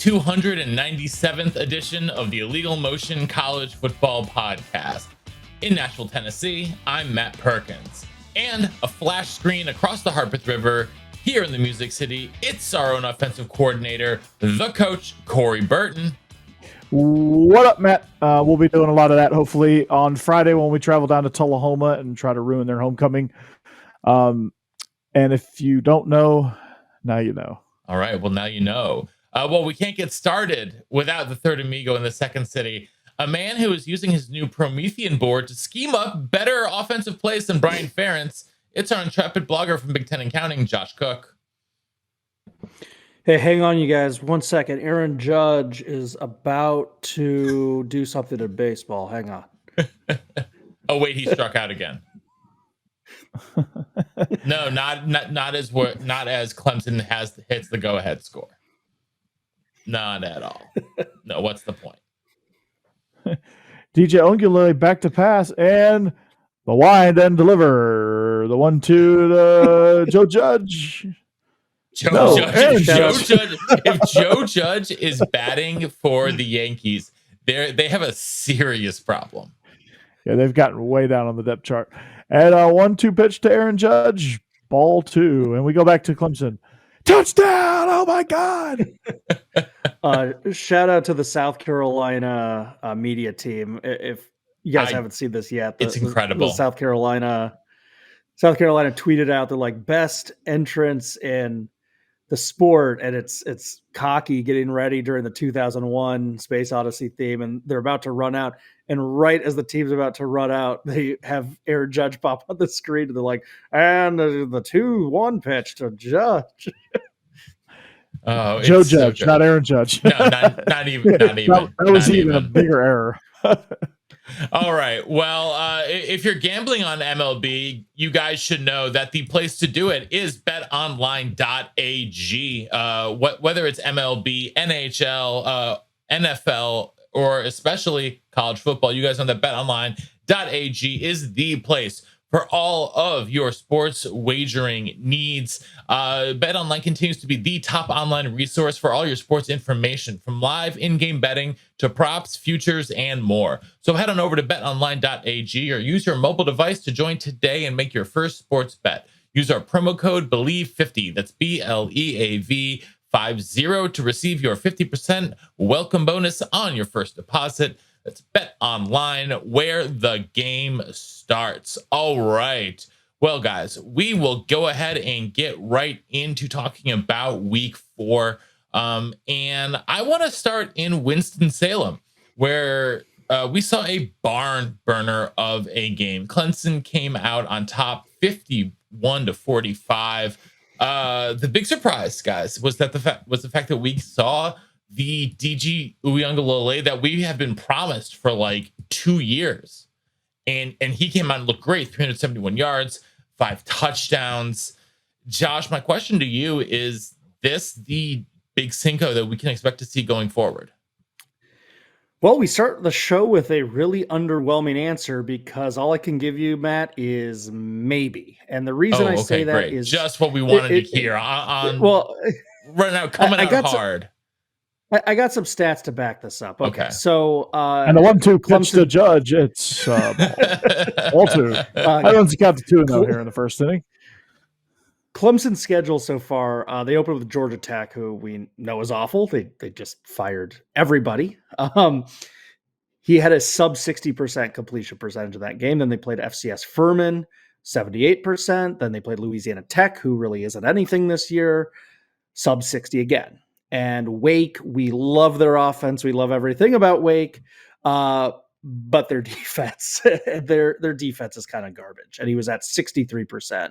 297th edition of the Illegal Motion College Football Podcast. In Nashville, Tennessee, I'm Matt Perkins. And a flash screen across the Harpeth River here in the Music City, it's our own offensive coordinator, the coach, Corey Burton. What up, Matt? We'll be doing a lot of that, hopefully, on Friday when we travel down to Tullahoma and try to ruin their homecoming. And if you don't know, now you know. All right, well, now you know. Well, we can't get started without the third amigo in the second city, a man who is using his new Promethean board to scheme up better offensive plays than Brian Ferentz. It's our intrepid blogger from Big Ten and Counting, Josh Cook. Hey, hang on, you guys. 1 second. Aaron Judge is about to do something to baseball. Hang on. Oh, wait, he struck out again. No, not as Clemson hits the go-ahead score. Not at all. No, what's the point? DJ Ongulele back to pass and the wind and deliver. The 1-2 to Joe Judge. If Joe Judge is batting for the Yankees, they have a serious problem. Yeah, they've gotten way down on the depth chart. And a 1-2 pitch to Aaron Judge, ball 2, and we go back to Clemson. Touchdown! Oh my God! Shout out to the South Carolina media team. If you guys haven't seen this yet, it's incredible. The South Carolina tweeted out the best entrance in the sport, and it's Cocky getting ready during the 2001 Space Odyssey theme, and they're about to run out. And right as the team's about to run out, they have Aaron Judge pop on the screen, and they're like, and the 2-1 pitch to Judge. Oh, Joe Judge, not Aaron Judge. No, not even. That was even a bigger error. All right. Well, if you're gambling on MLB, you guys should know that the place to do it is betonline.ag. Whether it's MLB, NHL, NFL, or especially college football, you guys know that betonline.ag is the place for all of your sports wagering needs. BetOnline continues to be the top online resource for all your sports information, from live in-game betting to props, futures, and more. So head on over to betonline.ag or use your mobile device to join today and make your first sports bet. Use our promo code BELIEVE50, that's BLEAV50, to receive your 50% welcome bonus on your first deposit. That's BetOnline, where the game starts. All right. Well, guys, we will go ahead and get right into talking about week 4. And I want to start in Winston-Salem, where we saw a barn burner of a game. Clemson came out on top 51-45. The big surprise, guys, was the fact that we saw the DG Ucla that we have been promised for 2 years. And he came out and looked great, 371 yards, 5 touchdowns. Josh, my question to you is this the big Cinco that we can expect to see going forward? Well, we start the show with a really underwhelming answer because all I can give you, Matt, is maybe. And the reason I say that is just what we wanted to hear right now, coming out hard. I got some stats to back this up. Okay. So, and the 1-2 pitch to Judge, it's all 2. I don't count the 2-0 here in the first inning. Clemson's schedule so far, they opened with Georgia Tech, who we know is awful. They just fired everybody. He had a sub 60% completion percentage of that game. Then they played FCS Furman, 78%. Then they played Louisiana Tech, who really isn't anything this year, sub 60 again. And Wake, we love their offense. We love everything about Wake, but their defense, their defense is kind of garbage. And he was at 63%.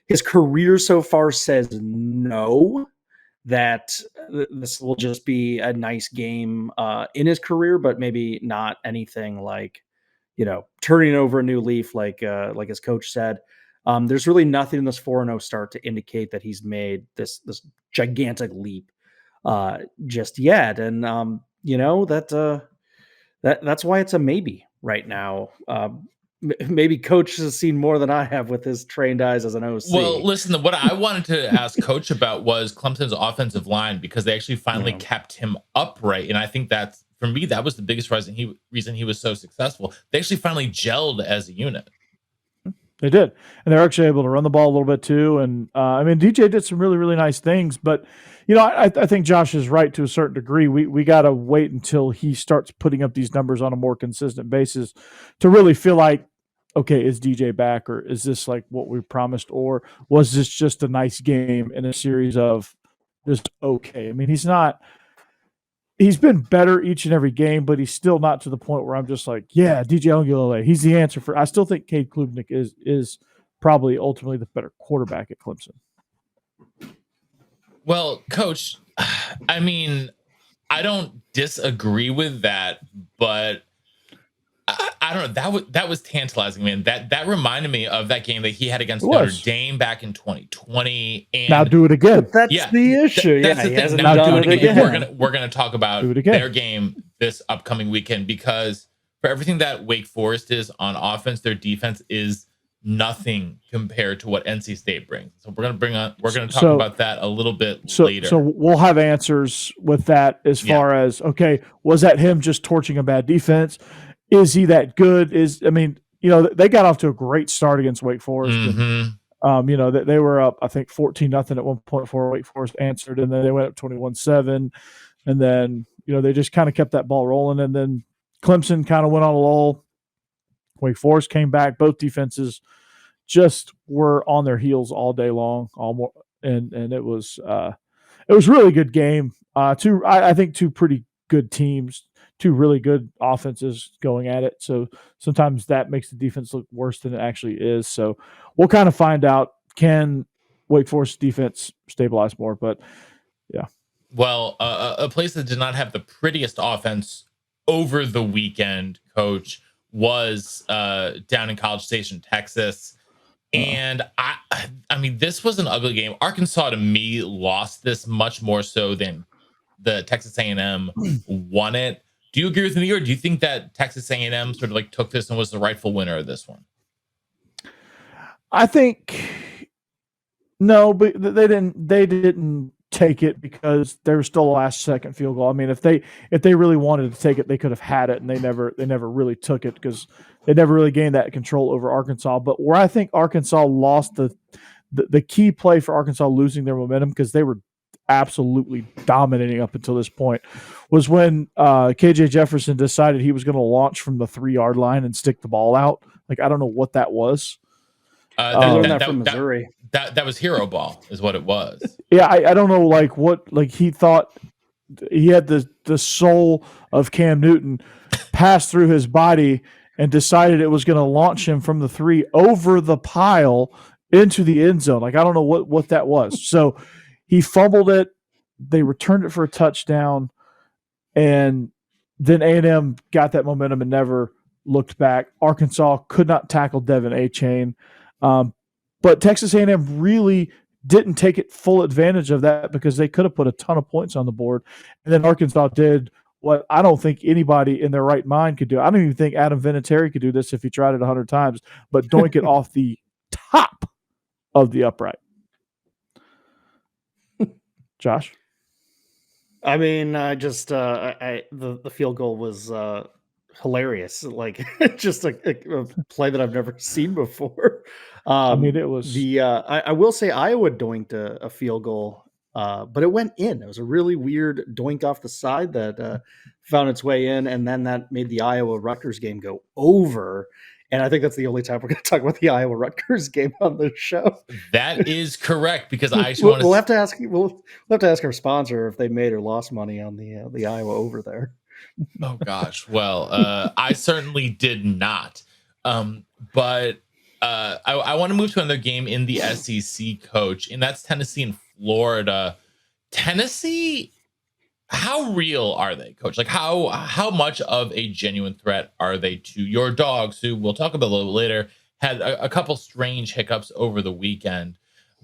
His career so far says no, that this will just be a nice game in his career, but maybe not anything turning over a new leaf, like his coach said. There's really nothing in this 4-0 start to indicate that he's made this gigantic leap just yet. And that's why it's a maybe right now. maybe Coach has seen more than I have with his trained eyes as an OC. Well, listen, what I wanted to ask Coach about was Clemson's offensive line, because they actually finally kept him upright. And I think that's, for me, that was the biggest reason he was so successful. They actually finally gelled as a unit. They did. And they're actually able to run the ball a little bit too. And I mean, DJ did some really, really nice things. But, you know, I think Josh is right to a certain degree. We got to wait until he starts putting up these numbers on a more consistent basis to really feel like, okay, is DJ back, or is this like what we promised, or was this just a nice game in a series of just okay? I mean, he's been better each and every game, but he's still not to the point where I'm just like, yeah, DJ Ucla, he's the answer for. I still think Cade Klubnik is probably ultimately the better quarterback at Clemson. Well, Coach, I mean, I don't disagree with that, but I don't know. That was tantalizing, man. That reminded me of that game that he had against Notre Dame back in 2020. And now do it again. But that's the issue. That's the thing. Now do it again. We're gonna talk about their game this upcoming weekend, because for everything that Wake Forest is on offense, their defense is nothing compared to what NC State brings. So we're gonna talk about that a little bit later. So we'll have answers with that as far as, okay, was that him just torching a bad defense? Is he that good? I mean, you know, they got off to a great start against Wake Forest. Mm-hmm. And, you know, they were up, I think, 14-0 at one point before Wake Forest answered, and then they went up 21-7. And then, you know, they just kind of kept that ball rolling. And then Clemson kind of went on a lull. Wake Forest came back. Both defenses just were on their heels all day long. And it was a really good game. I think two pretty good teams. Two really good offenses going at it. So sometimes that makes the defense look worse than it actually is. So we'll kind of find out, can Wake Forest defense stabilize more? But yeah. Well, a place that did not have the prettiest offense over the weekend, Coach, was down in College Station, Texas. And I mean, this was an ugly game. Arkansas, to me, lost this much more so than the Texas A&M won it. Do you agree with me, or do you think that Texas A&M sort of like took this and was the rightful winner of this one? I think no, but they didn't take it because there was still a last-second field goal. I mean, if they really wanted to take it, they could have had it, and they never really took it because they never really gained that control over Arkansas. But where I think Arkansas lost the key play for Arkansas losing their momentum, because they were absolutely dominating up until this point, was when KJ Jefferson decided he was going to launch from the 3-yard line and stick the ball out. Like, I don't know what that was. That from Missouri. That was hero ball, is what it was. Yeah, I don't know, like what, like he thought he had the soul of Cam Newton pass through his body and decided it was going to launch him from the 3 over the pile into the end zone. Like, I don't know what that was. So he fumbled it. They returned it for a touchdown, and then A&M got that momentum and never looked back. Arkansas could not tackle Devin Achane, but Texas A&M really didn't take it full advantage of that because they could have put a ton of points on the board, and then Arkansas did what I don't think anybody in their right mind could do. I don't even think Adam Vinatieri could do this if he tried it 100 times, but doink it off the top of the upright. Josh? I mean, the field goal was hilarious. Like, just a play that I've never seen before. I mean, it was I will say Iowa doinked a field goal, but it went in. It was a really weird doink off the side that found its way in, and then that made the Iowa Rutgers game go over. And I think that's the only time we're going to talk about the Iowa Rutgers game on the show. That is correct, because I actually we'll have to ask our sponsor if they made or lost money on the Iowa over there. Oh gosh, well, I certainly did not. But I want to move to another game in the SEC, Coach, and that's Tennessee and Florida. Tennessee, how real are they, Coach? Like, how much of a genuine threat are they to your Dogs, who we'll talk about a little bit later, had a couple strange hiccups over the weekend?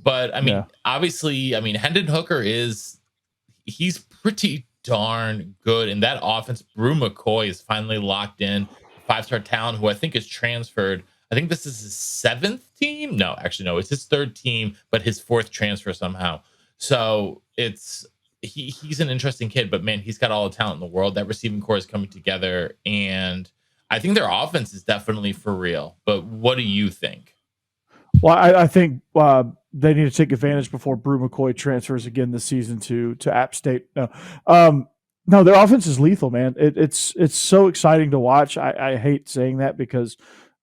But I mean, obviously, I mean, Hendon Hooker he's pretty darn good in that offense. Brew McCoy is finally locked in. 5-star talent who I think is transferred. I think this is his 7th team. No, actually, no, it's his 3rd team, but his 4th transfer somehow. So he's an interesting kid, but man, he's got all the talent in the world. That receiving core is coming together, and I think their offense is definitely for real. But what do you think? Well, I think they need to take advantage before Brew McCoy transfers again this season to App State. No, their offense is lethal, man. It's so exciting to watch. I hate saying that because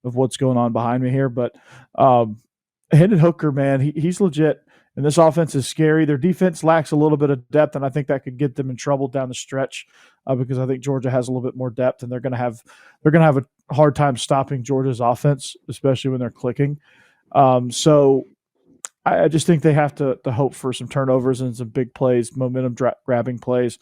of what's going on behind me here, but Hendon Hooker, man, he's legit. And this offense is scary. Their defense lacks a little bit of depth, and I think that could get them in trouble down the stretch because I think Georgia has a little bit more depth, and they're going to have a hard time stopping Georgia's offense, especially when they're clicking. So I just think they have to hope for some turnovers and some big plays, momentum grabbing plays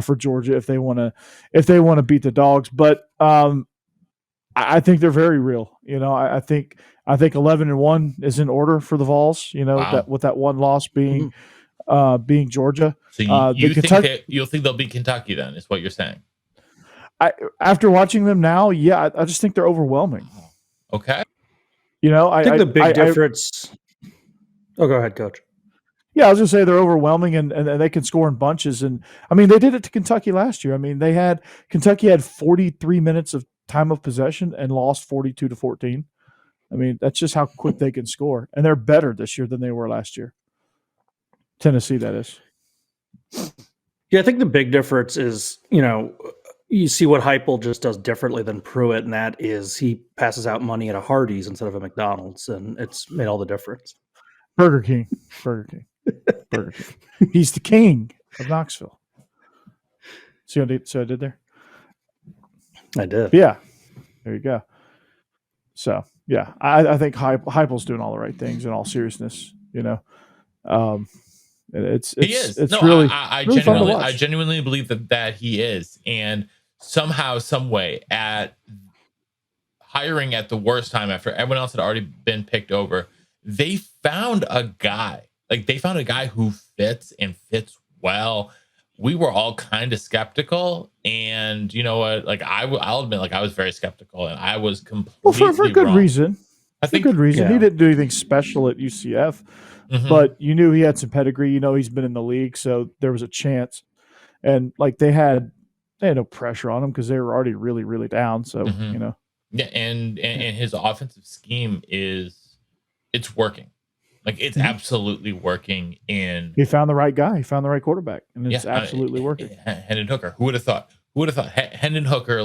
for Georgia if they want to beat the Dogs. But I think they're very real. I think 11-1 is in order for the Vols. Wow. that with that one loss being Georgia. So you think they'll beat Kentucky then? Is what you're saying? After watching them now, yeah, I just think they're overwhelming. Okay. I think the big difference. Oh, go ahead, Coach. Yeah, I was going to say they're overwhelming and they can score in bunches. And I mean, they did it to Kentucky last year. I mean, Kentucky had 43 minutes of time of possession and lost 42-14. I mean, that's just how quick they can score. And they're better this year than they were last year. Tennessee, that is. Yeah, I think the big difference is, you see what Heupel just does differently than Pruitt, and that is he passes out money at a Hardee's instead of a McDonald's, and it's made all the difference. Burger King. He's the king of Knoxville. See what I did there? I did. Yeah. There you go. So, yeah, I think Heupel's doing all the right things in all seriousness, he is. It's really, I genuinely believe that he is. And somehow, some way at hiring at the worst time after everyone else had already been picked over, they found a guy. They found a guy who fits and fits well. We were all kind of skeptical, and you know what? I'll admit, I was very skeptical, and I was completely for good wrong. reason. I think good reason. Yeah. He didn't do anything special at UCF, but you knew he had some pedigree. He's been in the league, so there was a chance. And they had no pressure on him because they were already really, really down. So yeah, and his offensive scheme it's working. It's absolutely working. He found the right guy. He found the right quarterback, and it's absolutely working. Hendon Hooker. Who would have thought? Hendon Hooker,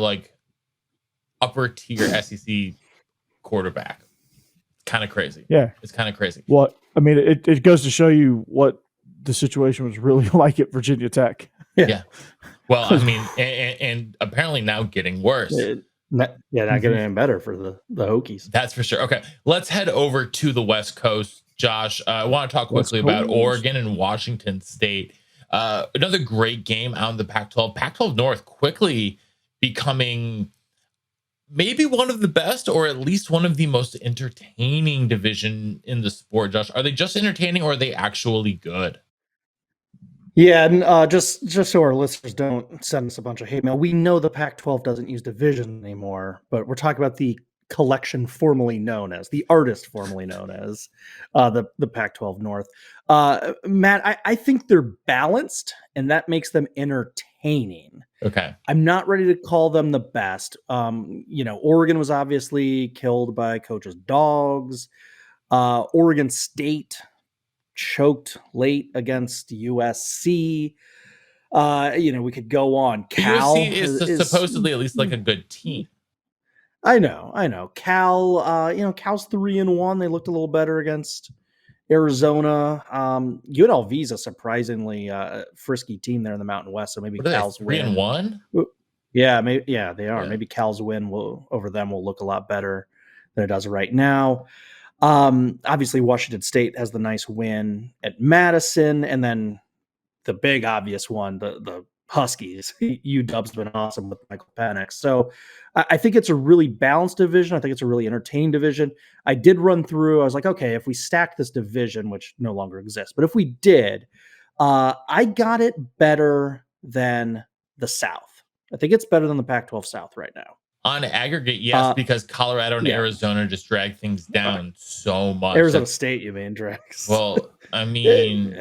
upper tier SEC quarterback. Kind of crazy. Yeah, it's kind of crazy. Well, I mean, it goes to show you what the situation was really like at Virginia Tech. Yeah. Well, I mean, and apparently now getting worse. Not getting any better for the Hokies. That's for sure. Okay, let's head over to the West Coast. Josh, I want to talk quickly about Oregon and Washington State. Another great game out in the Pac-12. Pac-12 North quickly becoming maybe one of the best, or at least one of the most entertaining division in the sport. Josh, are they just entertaining, or are they actually good? Yeah, and just so our listeners don't send us a bunch of hate mail, we know the Pac-12 doesn't use division anymore, but we're talking about the collection formerly known as, the artist formerly known as the Pac-12 North. Matt, I think they're balanced, and that makes them entertaining. Okay. I'm not ready to call them the best. Oregon was obviously killed by coach's dogs. Oregon State choked late against USC. We could go on. Cal USC is supposedly at least a good team. I know. Cal, Cal's 3-1. They looked a little better against Arizona. UNLV's a surprisingly frisky team there in the Mountain West. So maybe Cal's win. 3-1. Yeah, they are. Yeah. Maybe Cal's win over them will look a lot better than it does right now. Obviously, Washington State has the nice win at Madison, and then the big obvious one, the Huskies. UW's been awesome with Michael Penix. So I think it's a really balanced division. I think it's a really entertaining division. I did run through. I was like, okay, if we stack this division, which no longer exists, but if we did, I got it better than the South. I think it's better than the Pac-12 South right now. On aggregate, yes, because Colorado and Arizona just drag things down so much. Arizona State, you mean, drags. Well, I mean,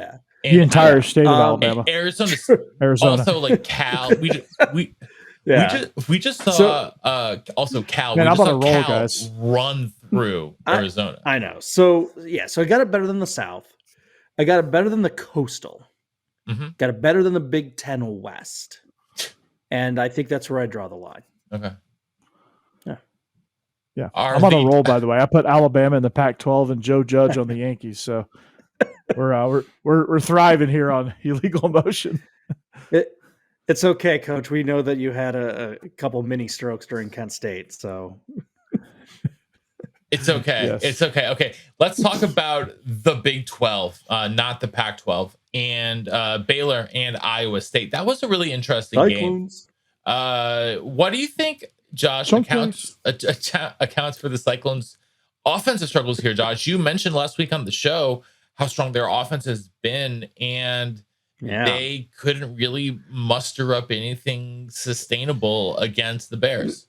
the entire state of Alabama. Arizona. Also, like Cal. We just saw also Cal. Man, we just I'm saw on a roll, Cal guys. run through Arizona. I know. So I got it better than the South. I got it better than the Coastal. Mm-hmm. Got it better than the Big Ten West. And I think that's where I draw the line. Okay. Yeah. I'm on a roll, by the way. I put Alabama in the Pac-12 and Joe Judge on the Yankees. So we're thriving here on illegal motion. It's okay, Coach. We know that you had a couple mini strokes during Kent State, so it's okay. Yes. It's okay. Okay, let's talk about the Big 12, not the Pac-12, and Baylor and Iowa State. That was a really interesting Cyclones. game. What do you think, Josh, accounts for the Cyclones' offensive struggles here? Josh, you mentioned last week on the show how strong their offense has been, and they couldn't really muster up anything sustainable against the Bears.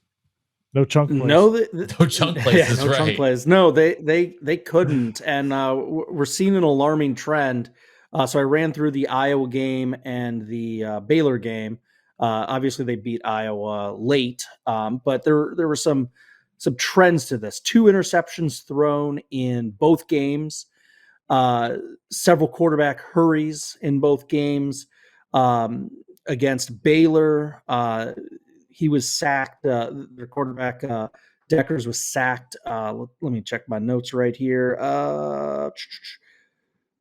No chunk plays. No chunk plays. No chunk plays. No, they couldn't, and we're seeing an alarming trend. So I ran through the Iowa game and the Baylor game. Obviously, they beat Iowa late, but there were some trends to this. 2 interceptions thrown in both games. Several quarterback hurries in both games. Against Baylor, he was sacked. Their quarterback, Deckers, was sacked. Let me check my notes right here.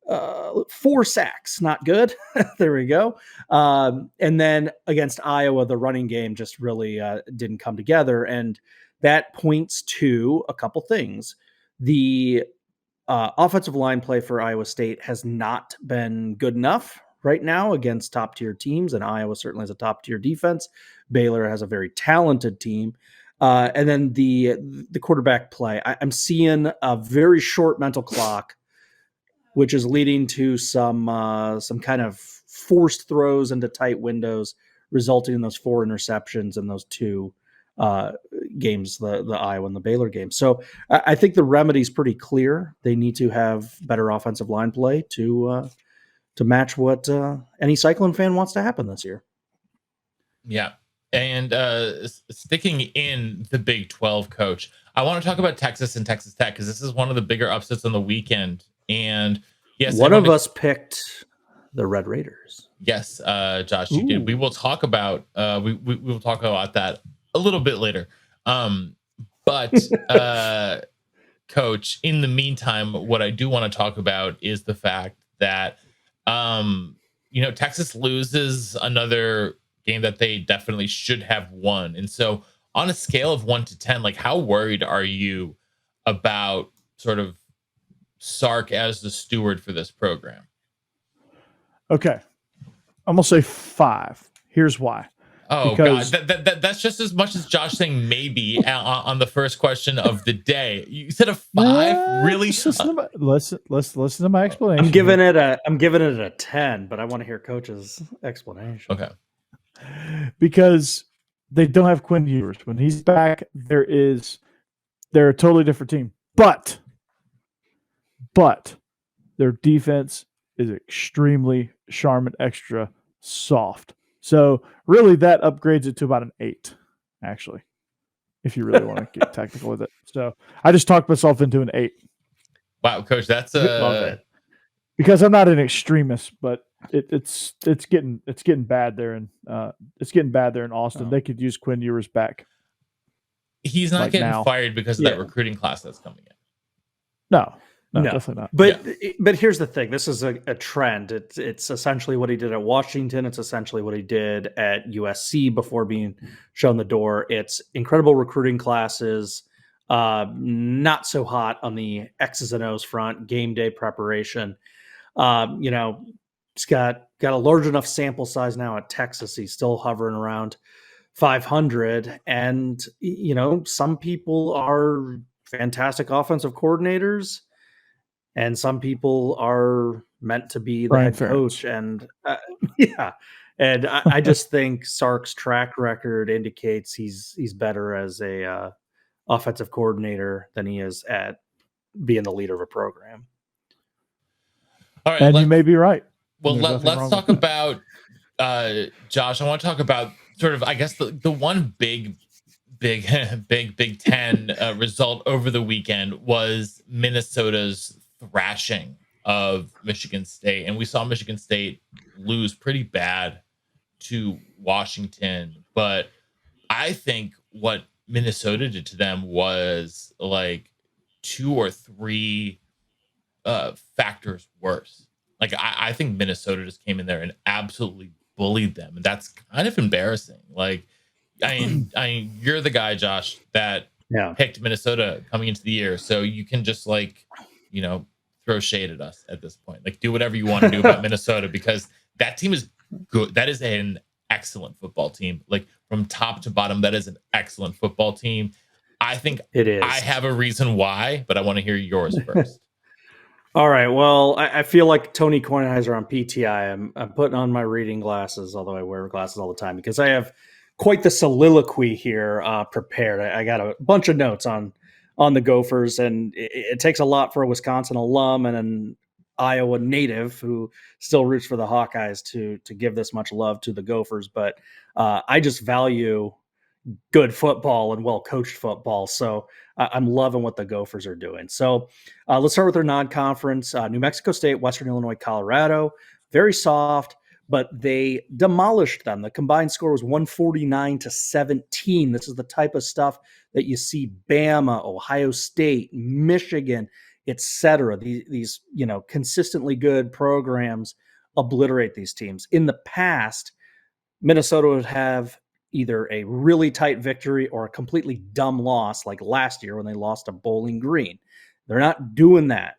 4 sacks, not good. There we go. And then against Iowa, the running game just really didn't come together. And that points to a couple things. The offensive line play for Iowa State has not been good enough right now against top tier teams, and Iowa certainly has a top tier defense. Baylor has a very talented team. And then the quarterback play, I'm seeing a very short mental clock, which is leading to some kind of forced throws into tight windows, resulting in those 4 interceptions in those 2 games, the Iowa and the Baylor game. So I think the remedy's pretty clear. They need to have better offensive line play to match what any Cyclone fan wants to happen this year. Yeah. And sticking in the Big 12, Coach, I want to talk about Texas and Texas Tech, because this is one of the bigger upsets on the weekend. And yes, one of us picked the Red Raiders. Yes, Josh, you did. We will talk about we will talk about that a little bit later. But Coach, in the meantime, what I do want to talk about is the fact that Texas loses another game that they definitely should have won. And so on a scale of 1 to 10, like, how worried are you about sort of Sark as the steward for this program? Okay. I'm going to say 5. Here's why. Oh, because God. That's just as much as Josh saying maybe on the first question of the day. You said a 5? Really? Listen to my explanation. I'm giving it a 10, but I want to hear Coach's explanation. Okay. Because they don't have Quinn Ewers. When he's back, they're a totally different team. But their defense is extremely Charmin extra soft. So really that upgrades it to about an 8, actually, if you really want to get technical with it. So I just talked myself into an 8. Wow, Coach, that's love it. Because I'm not an extremist, but it's getting bad there, and it's getting bad there in Austin. Oh. They could use Quinn Ewers back. He's not getting fired because of that recruiting class that's coming in. No, definitely not. But here's the thing: this is a trend. It's essentially what he did at Washington. It's essentially what he did at USC before being shown the door. It's incredible recruiting classes. Not so hot on the X's and O's front. Game day preparation. He's got a large enough sample size now at Texas. He's still hovering around 500, and some people are fantastic offensive coordinators, and some people are meant to be the head coach. And And I just think Sark's track record indicates he's better as a offensive coordinator than he is at being the leader of a program. All right, And you may be right. Well, let's talk about Josh. I want to talk about sort of, I guess, the one big Big Ten result over the weekend was Minnesota's thrashing of Michigan State, and we saw Michigan State lose pretty bad to Washington. But I think what Minnesota did to them was like 2 or 3 factors worse. Like I think Minnesota just came in there and absolutely bullied them, and that's kind of embarrassing. Like, I mean, you're the guy, Josh, that picked Minnesota coming into the year, so you can just throw shade at us at this point. Like, do whatever you want to do about Minnesota, because that team is good. That is an excellent football team. Like, from top to bottom, that is an excellent football team. I think it is. I have a reason why, but I want to hear yours first. All right. Well, I feel like Tony Kornheiser on PTI. I'm putting on my reading glasses, although I wear glasses all the time, because I have quite the soliloquy here prepared. I got a bunch of notes on the Gophers, and it takes a lot for a Wisconsin alum and an Iowa native who still roots for the Hawkeyes to give this much love to the Gophers. But I just value good football and well-coached football. So I'm loving what the Gophers are doing. So let's start with their non-conference. New Mexico State, Western Illinois, Colorado. Very soft, but they demolished them. The combined score was 149-17. This is the type of stuff that you see Bama, Ohio State, Michigan, etc. These consistently good programs obliterate these teams. In the past, Minnesota would have either a really tight victory or a completely dumb loss, like last year when they lost to Bowling Green. They're not doing that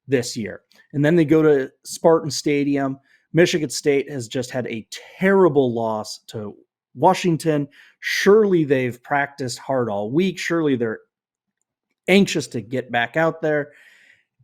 this year. And then they go to Spartan Stadium. Michigan State has just had a terrible loss to Washington. Surely they've practiced hard all week. Surely they're anxious to get back out there.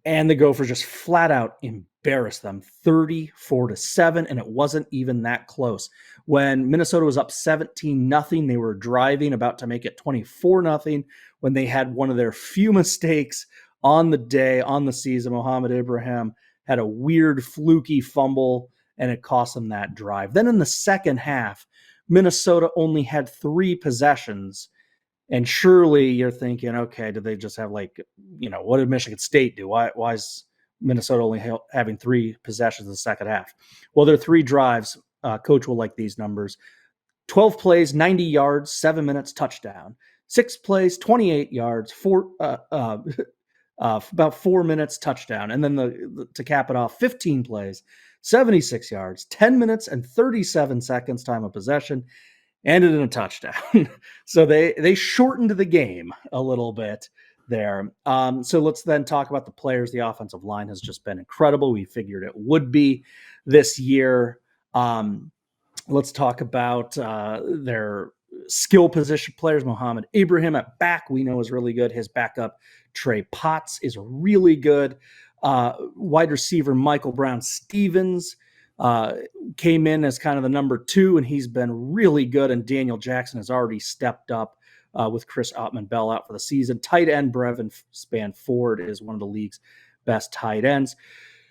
And the Gophers just flat out embarrassed them 34-7, and it wasn't even that close. When Minnesota was up 17-0, they were driving, about to make it 24-0, when they had one of their few mistakes on the day, on the season. Mohamed Ibrahim had a weird fluky fumble, and it cost them that drive. Then in the second half, Minnesota only had 3 possessions. And surely you're thinking, okay, did they just have what did Michigan State do? Why is Minnesota only having 3 possessions in the second half? Well, their 3 drives, coach will like these numbers: 12 plays, 90 yards, 7 minutes, touchdown. 6 plays, 28 yards, about 4 minutes, touchdown. And then to cap it off, 15 plays, 76 yards, 10 minutes and 37 seconds time of possession, ended in a touchdown. So they shortened the game a little bit there. So let's then talk about the players. The offensive line has just been incredible. We figured it would be this year. Let's talk about their skill position players. Mohamed Ibrahim at back, we know, is really good. His backup, Trey Potts, is really good. Wide receiver Michael Brown-Stevens came in as kind of the number 2, and he's been really good. And Daniel Jackson has already stepped up with Chris Ottman-Bell out for the season. Tight end Brevin Spanford is one of the league's best tight ends.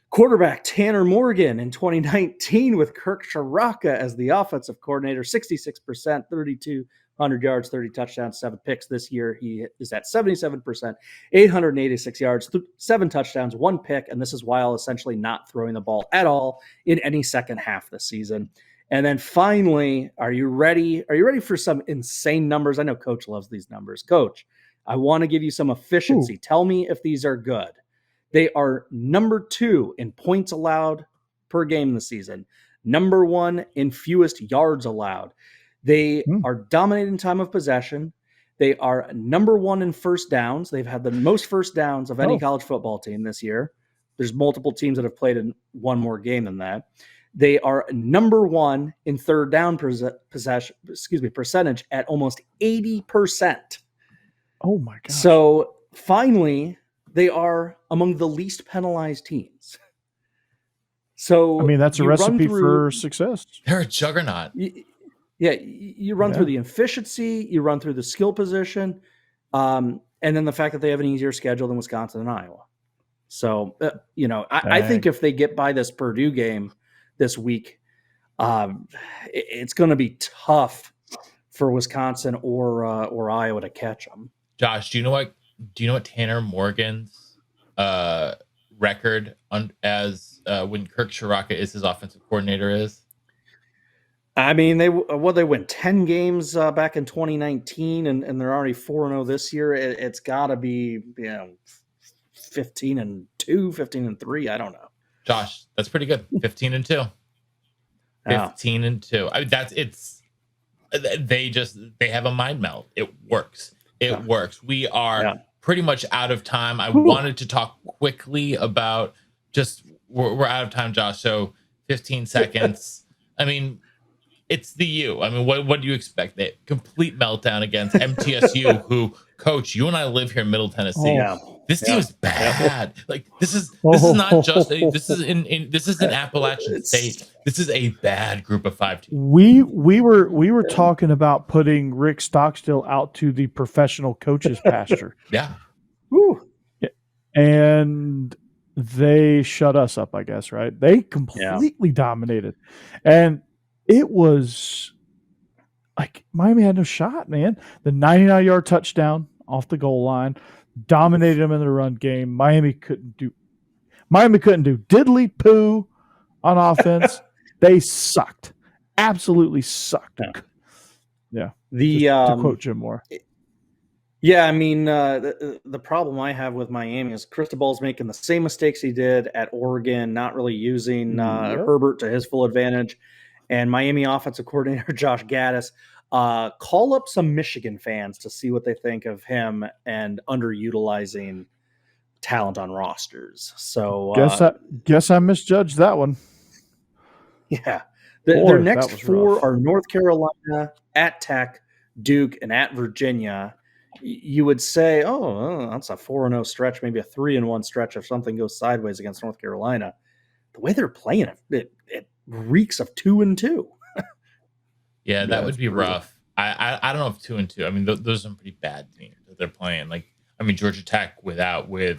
Quarterback Tanner Morgan in 2019 with Kirk Sharaka as the offensive coordinator, 66%, 3,200 yards, 30 touchdowns, 7 picks. This year he is at 77%, 886 yards, 7 touchdowns, 1 pick, and this is while essentially not throwing the ball at all in any second half this season. And then finally, are you ready? Are you ready for some insane numbers? I know Coach loves these numbers. Coach, I want to give you some efficiency. Tell me if these are good. They are number 2 in points allowed per game this season, number 1 in fewest yards allowed. They are dominating time of possession. They are number 1 in first downs. They've had the most first downs of any college football team this year. There's multiple teams that have played in one more game than that. They are number 1 in third down percentage at almost 80%. Oh my God. So finally, they are among the least penalized teams. So I mean, that's a you run recipe through- for success. They're a juggernaut. You run through the efficiency, you run through the skill position, and then the fact that they have an easier schedule than Wisconsin and Iowa. So, I think if they get by this Purdue game this week, it's going to be tough for Wisconsin or Iowa to catch them. Josh, do you know what Tanner Morgan's record as when Kirk Shiraka is his offensive coordinator is? I mean, they win 10 games back in 2019, and they're already 4-0 this year. It's got to be 15-2, 15-3. I don't know. Josh, that's pretty good. 15-2. 15-2. I mean, they have a mind meld. It works. It works. We are pretty much out of time. I wanted to talk quickly about we're out of time, Josh. So 15 seconds. I mean, it's the U. I mean, what do you expect? The complete meltdown against MTSU, who, coach, you and I live here in Middle Tennessee. This team is bad. Like this is not just this is in Appalachian State. This is a bad group of 5 teams. We were talking about putting Rick Stockstill out to the professional coaches pasture. Yeah. Woo. And they shut us up, I guess, right? They completely dominated. And it was like Miami had no shot, man. The 99-yard touchdown off the goal line dominated them in the run game. Miami couldn't do diddly poo on offense. They sucked. Absolutely sucked. Yeah. To quote Jim Moore. Yeah, I mean, the problem I have with Miami is Cristobal's making the same mistakes he did at Oregon, not really using Herbert to his full advantage. And Miami offensive coordinator Josh Gaddis, call up some Michigan fans to see what they think of him and underutilizing talent on rosters. So guess I misjudged that one. Yeah, their next 4 are North Carolina, at Tech, Duke, and at Virginia. You would say, that's a 4-0 stretch, maybe a 3-1 stretch if something goes sideways against North Carolina. The way they're playing it reeks of 2-2. Yeah, that would be rough. I don't know if 2-2. I mean, those are some pretty bad teams that they're playing. Like, I mean, Georgia Tech Virginia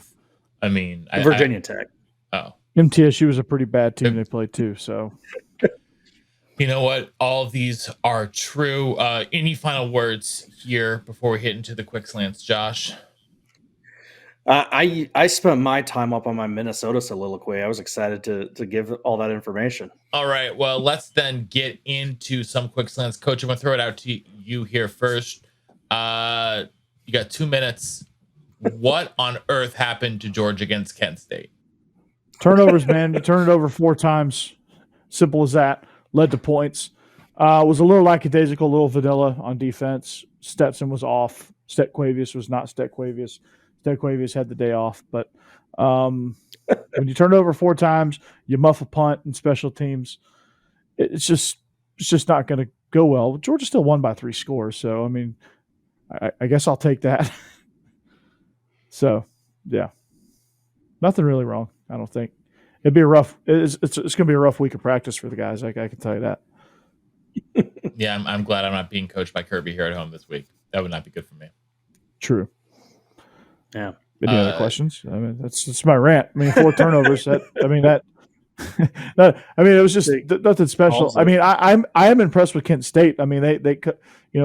Tech. Oh, MTSU was a pretty bad team they played too. So, you know what? All of these are true. Any final words here before we hit into the quick slants, Josh? I spent my time up on my Minnesota soliloquy. I was excited to give all that information. All right. Well, let's then get into some quick slants. Coach, I'm going to throw it out to you here first. You got 2 minutes. What on earth happened to Georgia against Kent State? Turnovers, man. You turn it over 4 times. Simple as that. Led to points. Was a little lackadaisical, a little vanilla on defense. Stetson was off. Stetquavius was not Stetquavius. Stetquavius had the day off. But when you turn it over 4 times, you muff a punt in special teams. It's just not going to go well. Georgia still won by 3 scores. So, I mean, I guess I'll take that. So, yeah. Nothing really wrong, I don't think. It'd be a rough. It's going to be a rough week of practice for the guys. I can tell you that. Yeah, I'm glad I'm not being coached by Kirby here at home this week. That would not be good for me. True. Yeah. Any other questions? I mean, that's my rant. I mean, 4 turnovers. It was just nothing special. Also, I mean, I am impressed with Kent State. I mean, they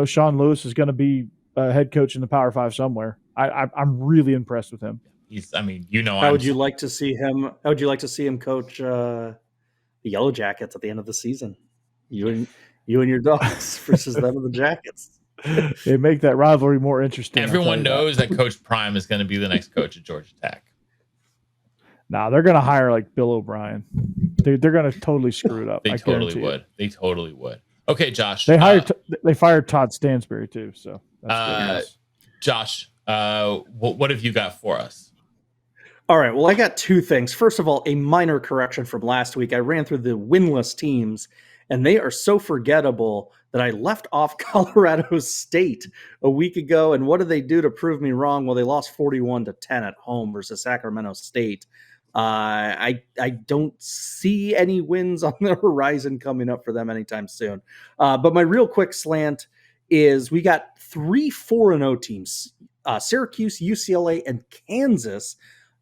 Sean Lewis is going to be a head coach in the Power 5 somewhere. I'm really impressed with him. How would you like to see him? How would you like to see him coach the Yellow Jackets at the end of the season? You and your Dogs versus them and the Jackets. They make that rivalry more interesting. Everyone knows that Coach Prime is going to be the next coach at Georgia Tech. Nah, they're going to hire like Bill O'Brien. They're going to totally screw it up. They totally would. They totally would. Okay, Josh. They fired Todd Stansbury too. So that's good. Josh, what have you got for us? All right. Well, I got 2 things. First of all, a minor correction from last week. I ran through the winless teams, and they are so forgettable that I left off Colorado State a week ago. And what did they do to prove me wrong? Well, they lost 41-10 at home versus Sacramento State. I don't see any wins on the horizon coming up for them anytime soon. But my real quick slant is we got 3 4-0 teams, Syracuse, UCLA, and Kansas.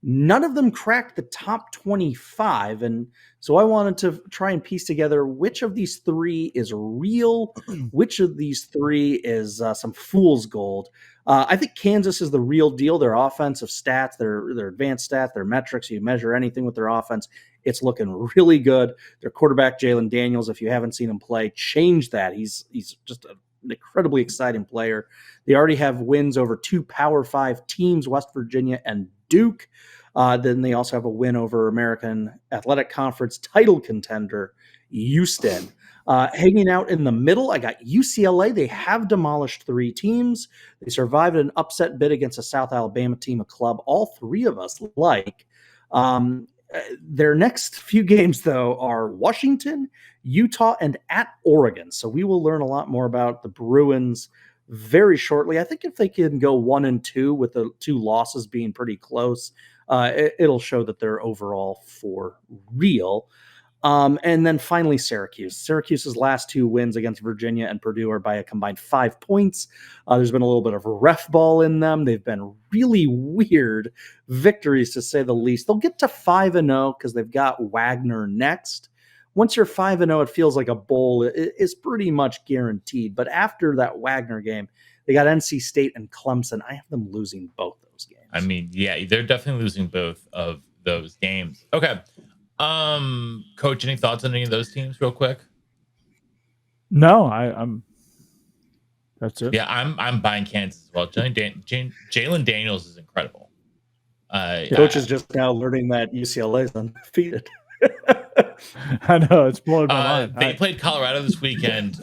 None of them cracked the top 25. And so I wanted to try and piece together which of these 3 is real, which of these 3 is some fool's gold. I think Kansas is the real deal. Their offensive stats, their advanced stats, their metrics, you measure anything with their offense, it's looking really good. Their quarterback, Jalen Daniels, if you haven't seen him play, change that. He's just an incredibly exciting player. They already have wins over 2 Power 5 teams, West Virginia and Duke. Then they also have a win over American Athletic Conference title contender, Houston. Hanging out in the middle, I got UCLA. They have demolished 3 teams. They survived an upset bid against a South Alabama team, a club all 3 of us like. Their next few games, though, are Washington, Utah, and at Oregon. So we will learn a lot more about the Bruins very shortly. I think if they can go 1-2 with the 2 losses being pretty close, it'll show that they're overall for real. And then finally, Syracuse. Syracuse's last 2 wins against Virginia and Purdue are by a combined 5 points. There's been a little bit of ref ball in them. They've been really weird victories, to say the least. They'll get to 5-0 because they've got Wagner next. Once you're 5-0, it feels like a bowl is pretty much guaranteed. But after that Wagner game, they got NC State and Clemson. I have them losing both those games. I mean, yeah, they're definitely losing both of those games. Okay. Coach, any thoughts on any of those teams real quick? No, I'm that's it. Yeah, I'm buying Kansas as well. Jalen Daniels is incredible. Coach is just now learning that UCLA is undefeated. I know, it's blowing my mind. They played Colorado this weekend.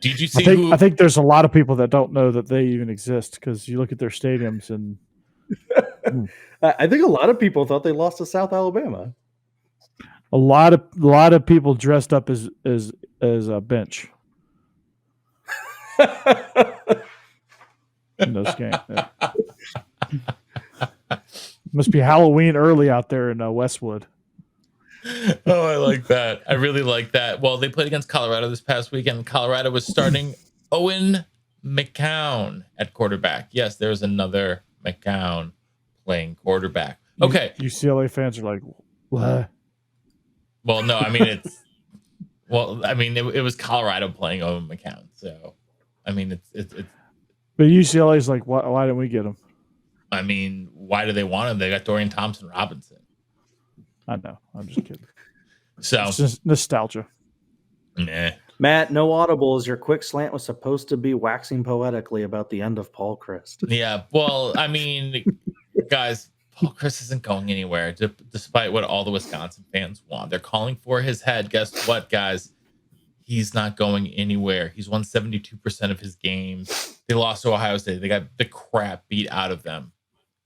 Did you see I think there's a lot of people that don't know that they even exist because you look at their stadiums and I think a lot of people thought they lost to South Alabama. a lot of people dressed up as a bench in those games. Yeah. Must be Halloween early out there in Westwood. Oh, I like that. I really like that. Well, they played against Colorado this past weekend. Colorado was starting Owen McCown at quarterback. Yes, there's another McCown playing quarterback. Okay. UCLA fans are like, what? Well, no, I mean, it was Colorado playing Owen McCown. So, I mean, it's But UCLA is like, why didn't we get him? I mean, why do they want him? They got Dorian Thompson-Robinson. I know. I'm just kidding. So it's just nostalgia. Nah. Matt, no audibles. Your quick slant was supposed to be waxing poetically about the end of Paul Chryst. Yeah. Well, I mean, guys, Paul Chryst isn't going anywhere, despite what all the Wisconsin fans want. They're calling for his head. Guess what, guys? He's not going anywhere. He's won 72% of his games. They lost to Ohio State. They got the crap beat out of them.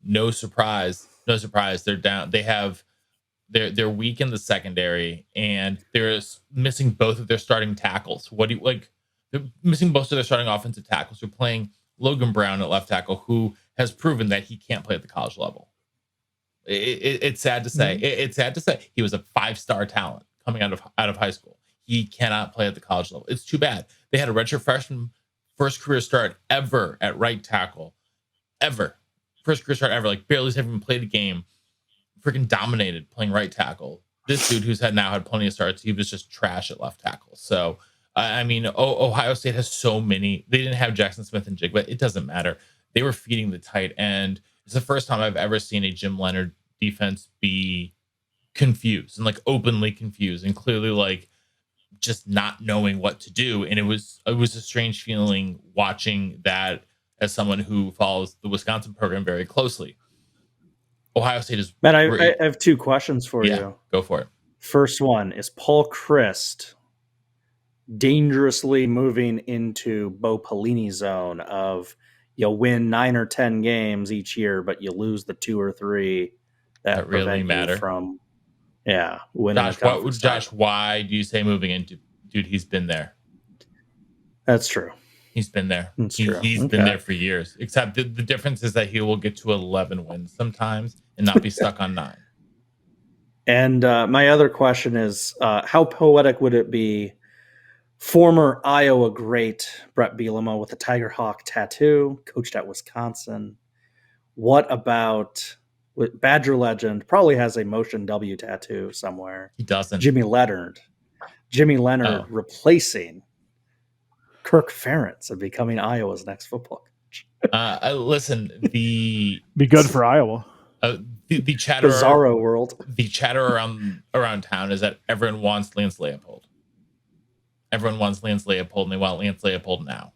No surprise. No surprise. They're down. They're weak in the secondary, and they're missing both of their starting tackles. They're missing most of their starting offensive tackles. They're playing Logan Brown at left tackle, who has proven that he can't play at the college level. It's sad to say. It's sad to say. He was a 5-star talent coming out of high school. He cannot play at the college level. It's too bad. They had a redshirt freshman, first career start ever at right tackle. Ever. First career start ever. Like, barely even played a game. Freaking dominated playing right tackle. This dude who's now had plenty of starts, he was just trash at left tackle. So, I mean, Ohio State has so many. They didn't have Jackson Smith and Jig, but it doesn't matter. They were feeding the tight end. It's the first time I've ever seen a Jim Leonard defense be confused and like openly confused and clearly like just not knowing what to do. And it was a strange feeling watching that as someone who follows the Wisconsin program very closely. Ohio State is... Matt, I have 2 questions for you. Go for it. First one, is Paul Chryst dangerously moving into Bo Pelini zone of you'll win 9 or 10 games each year, but you lose the 2 or 3 that really matter from winning. Josh, why do you say moving into? Dude, he's been there. That's true. He's been there. He's been there for years. Except the difference is that he will get to 11 wins sometimes and not be stuck on 9. And my other question is, how poetic would it be? Former Iowa great Brett Bielema with a Tiger Hawk tattoo, coached at Wisconsin. What about Badger legend? Probably has a Motion W tattoo somewhere. He doesn't. Jimmy Leonard. Jimmy Leonard replacing Kirk Ferentz and becoming Iowa's next football coach. Listen, be good for Iowa. The chatter, Bizarro world. The chatter around town is that everyone wants Lance Leopold. Everyone wants Lance Leopold, and they want Lance Leopold now.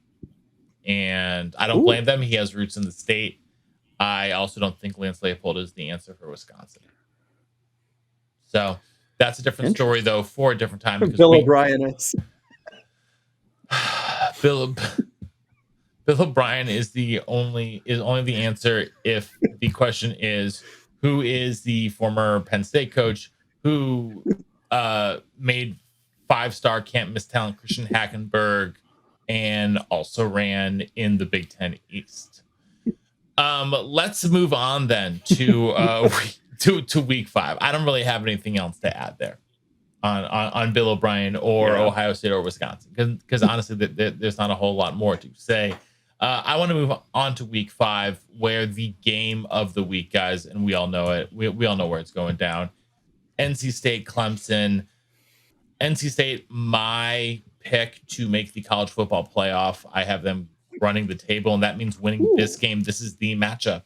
And I don't blame them. He has roots in the state. I also don't think Lance Leopold is the answer for Wisconsin. So that's a different story, though, for a different time. Bill O'Brien is. Bill O'Brien is only the answer if the question is who is the former Penn State coach who made 5-star can't miss talent Christian Hackenberg and also ran in the Big Ten East. Let's move on then to week 5. I don't really have anything else to add there on Bill O'Brien or Ohio State or Wisconsin because honestly there's not a whole lot more to say. I want to move on to week 5 where the game of the week, guys, and we all know it. We all know where it's going down. NC State, Clemson. NC State, my pick to make the college football playoff. I have them running the table, and that means winning this game. This is the matchup.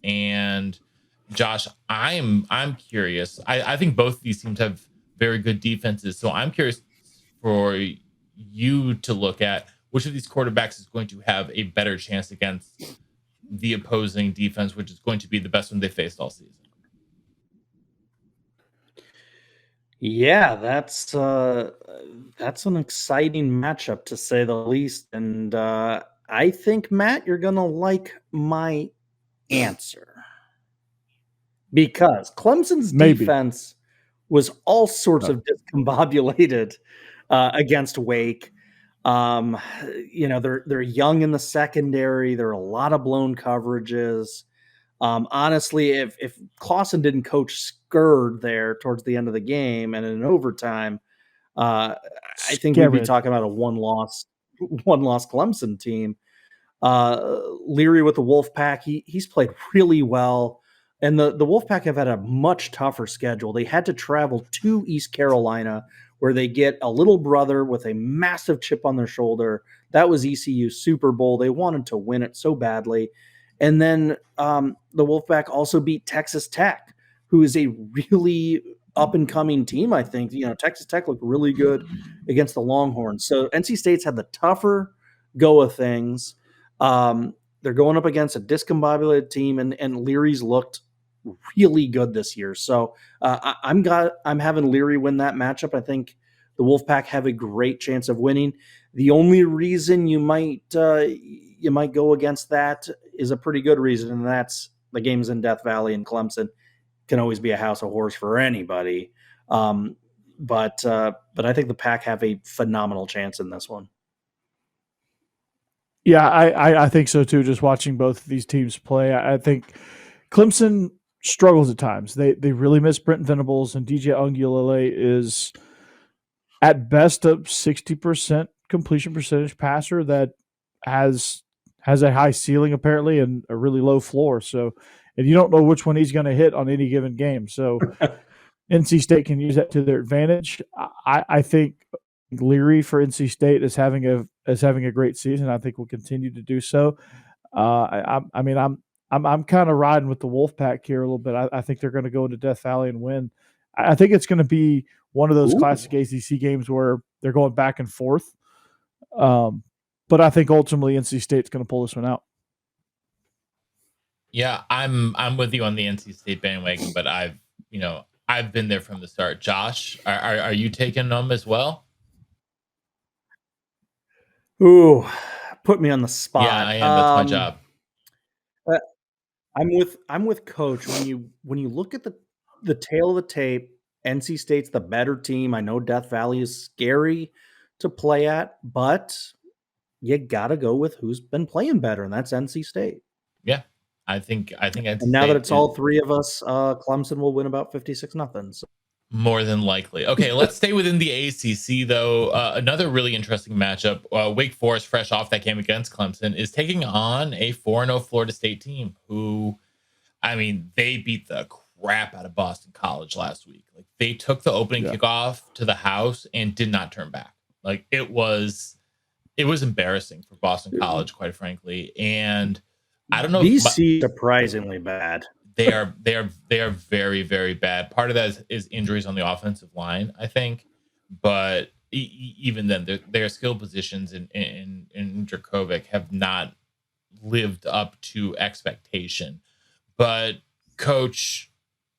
And Josh, I'm curious. I think both of these teams have very good defenses, so I'm curious for you to look at which of these quarterbacks is going to have a better chance against the opposing defense, which is going to be the best one they faced all season. Yeah, that's an exciting matchup to say the least. And I think, Matt, you're going to like my answer. Because Clemson's defense was all sorts of discombobulated against Wake. They're young in the secondary. There are a lot of blown coverages. Honestly, if Clausen didn't coach Skurd there towards the end of the game and in overtime, I think we'd be talking about a one-loss Clemson team. Leary with the Wolfpack, he's played really well. And the Wolfpack have had a much tougher schedule. They had to travel to East Carolina, where they get a little brother with a massive chip on their shoulder. That was ECU's Super Bowl. They wanted to win it so badly. And then the Wolfpack also beat Texas Tech, who is a really up-and-coming team, I think. Texas Tech looked really good against the Longhorns. So NC State's had the tougher go of things. They're going up against a discombobulated team, and Leary's looked really good this year. So I'm having Leary win that matchup. I think the Wolfpack have a great chance of winning. The only reason you might go against that is a pretty good reason, and that's the game's in Death Valley, and Clemson can always be a house of horrors for anybody. But I think the Pack have a phenomenal chance in this one. Yeah, I think so too. Just watching both of these teams play, I think Clemson struggles at times. They really miss Brent Venables, and DJ Ungulele is at best a 60% completion percentage passer that has a high ceiling apparently and a really low floor. So, and you don't know which one he's going to hit on any given game. So NC State can use that to their advantage. I think Leary for NC State is having a great season. I think will continue to do so. I'm kind of riding with the Wolfpack here a little bit. I think they're going to go into Death Valley and win. I think it's going to be one of those classic ACC games where they're going back and forth. But I think ultimately NC State's going to pull this one out. Yeah, I'm with you on the NC State bandwagon, but I've been there from the start. Josh, are you taking them as well? Ooh, put me on the spot. Yeah, I am. That's my job. I'm with Coach. When you look at the tail of the tape, NC State's the better team. I know Death Valley is scary to play at, but you got to go with who's been playing better, and that's NC State. Yeah, I think I'd And say now that it's all three of us, Clemson will win about 56-0. So. more than likely. Okay, let's stay within the ACC though. Another really interesting matchup. Wake Forest, fresh off that game against Clemson, is taking on a 4-0 Florida State team who, I mean, they beat the crap out of Boston College last week. Like they took the opening kickoff to the house and did not turn back. Like it was embarrassing for Boston College, quite frankly. And I don't know. BC surprisingly bad. They are very, very bad. Part of that is injuries on the offensive line, I think. But even then, their skill positions in Dracovic have not lived up to expectation. But Coach,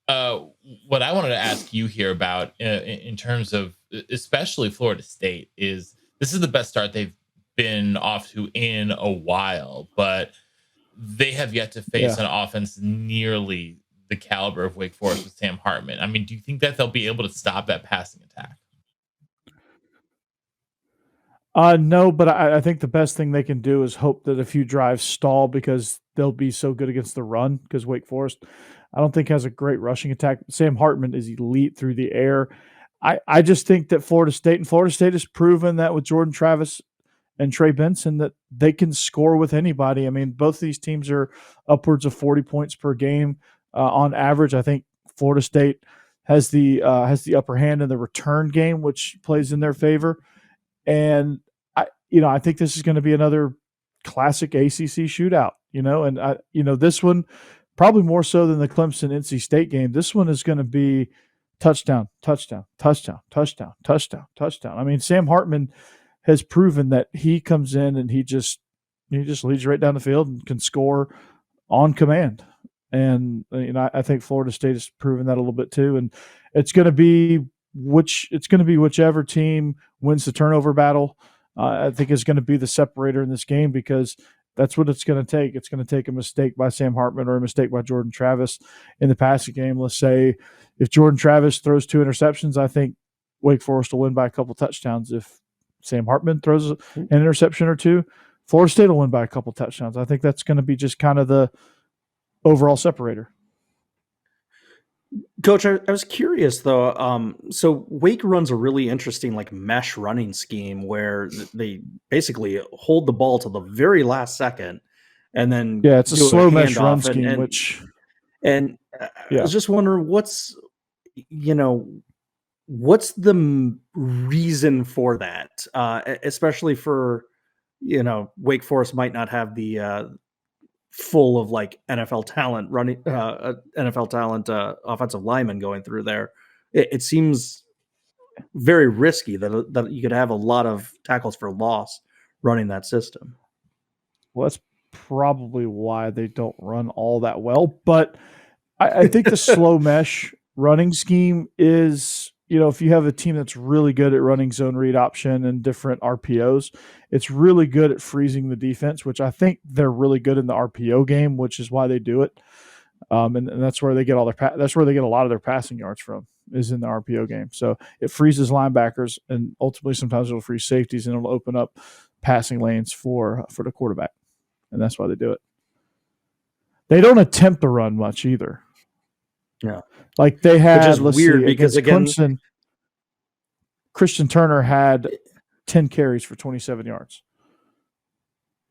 what I wanted to ask you here about in terms of especially Florida State is this is the best start they've been off to in a while, but they have yet to face an offense nearly the caliber of Wake Forest with Sam Hartman. I mean, do you think that they'll be able to stop that passing attack? No, but I think the best thing they can do is hope that a few drives stall because they'll be so good against the run because Wake Forest, I don't think has a great rushing attack. Sam Hartman is elite through the air. I just think that Florida State has proven that with Jordan Travis and Trey Benson that they can score with anybody. I mean, both these teams are upwards of 40 points per game on average. I think Florida State has the upper hand in the return game, which plays in their favor. And I think this is going to be another classic ACC shootout. And this one probably more so than the Clemson NC State game. This one is going to be touchdown, touchdown, touchdown, touchdown, touchdown, touchdown. I mean, Sam Hartman has proven that he comes in and he just leads right down the field and can score on command. And I think Florida State has proven that a little bit too. And it's going to be whichever team wins the turnover battle. I think is going to be the separator in this game because that's what it's going to take. It's going to take a mistake by Sam Hartman or a mistake by Jordan Travis in the passing game. Let's say if Jordan Travis throws 2 interceptions, I think Wake Forest will win by a couple touchdowns. If Sam Hartman throws an interception or 2, Florida State will win by a couple touchdowns. I think that's going to be just kind of the overall separator. Coach, I was curious though. So Wake runs a really interesting mesh running scheme where they basically hold the ball to the very last second, and then it's a slow mesh run scheme. I was just wondering what's the reason for that, especially for Wake Forest might not have the full of NFL talent running NFL talent offensive linemen going through there. It seems very risky that you could have a lot of tackles for loss running that system. Well, that's probably why they don't run all that well, but I think the slow mesh running scheme is, if you have a team that's really good at running zone read option and different RPOs, it's really good at freezing the defense, which I think they're really good in the RPO game, which is why they do it. And that's where they get that's where they get a lot of their passing yards from, is in the RPO game. So it freezes linebackers, and ultimately sometimes it'll freeze safeties, and it'll open up passing lanes for the quarterback. And that's why they do it. They don't attempt to run much either. Yeah. Like they had, which is weird because again, Clemson, Christian Turner had 10 carries for 27 yards.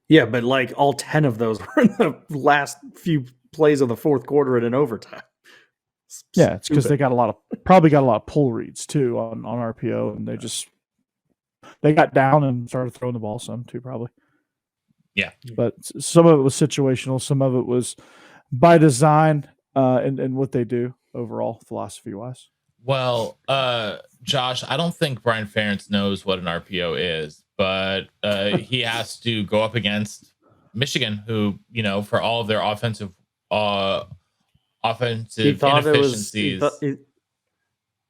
Yeah, but all 10 of those were in the last few plays of the fourth quarter and in overtime. Yeah, it's because they probably got a lot of pull reads too on RPO, and they got down and started throwing the ball some too, probably. Yeah. But some of it was situational, some of it was by design, and what they do overall philosophy-wise. Well, Josh, I don't think Brian Ferentz knows what an RPO is, but he has to go up against Michigan, who, for all of their offensive inefficiencies.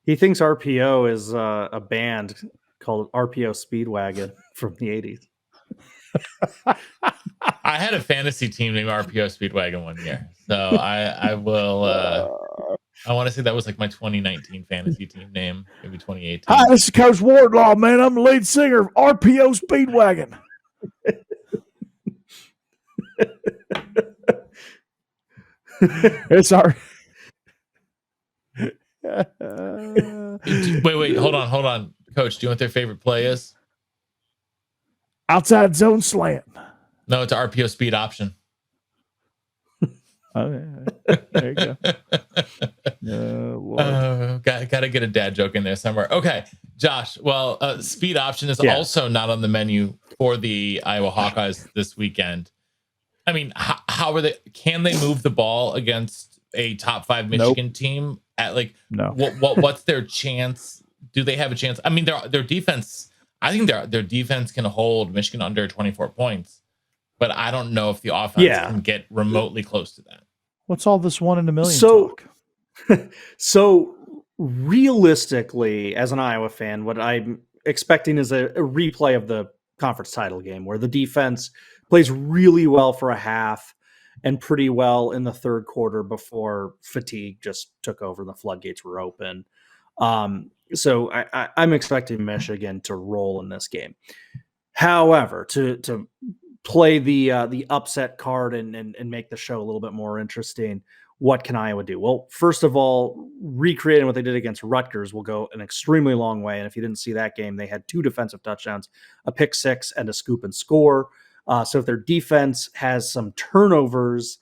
He thinks RPO is a band called RPO Speedwagon from the 80s. I had a fantasy team named RPO Speedwagon one year, so I will. I want to say that was my 2019 fantasy team name, maybe 2018. Hi, this is Coach Wardlaw, man. I'm the lead singer of RPO Speedwagon. It's our. Wait, hold on. Coach, do you know what their favorite play is? Outside zone slant. No, it's RPO speed option. Oh, yeah. There you go. Got to get a dad joke in there somewhere. Okay, Josh. Well, speed option is also not on the menu for the Iowa Hawkeyes this weekend. I mean, how are they? Can they move the ball against a top 5 Michigan team? No. What's their chance? Do they have a chance? I mean, their defense. I think their defense can hold Michigan under 24 points, but I don't know if the offense can get remotely close to that. What's all this 1 in a million talk? So realistically, as an Iowa fan, what I'm expecting is a replay of the conference title game where the defense plays really well for a half and pretty well in the third quarter before fatigue just took over and the floodgates were open. So I'm expecting Michigan to roll in this game. However, to play the upset card and make the show a little bit more interesting, what can Iowa do? Well, first of all, recreating what they did against Rutgers will go an extremely long way. And if you didn't see that game, they had 2 defensive touchdowns, a pick 6 and a scoop and score. So if their defense has some turnovers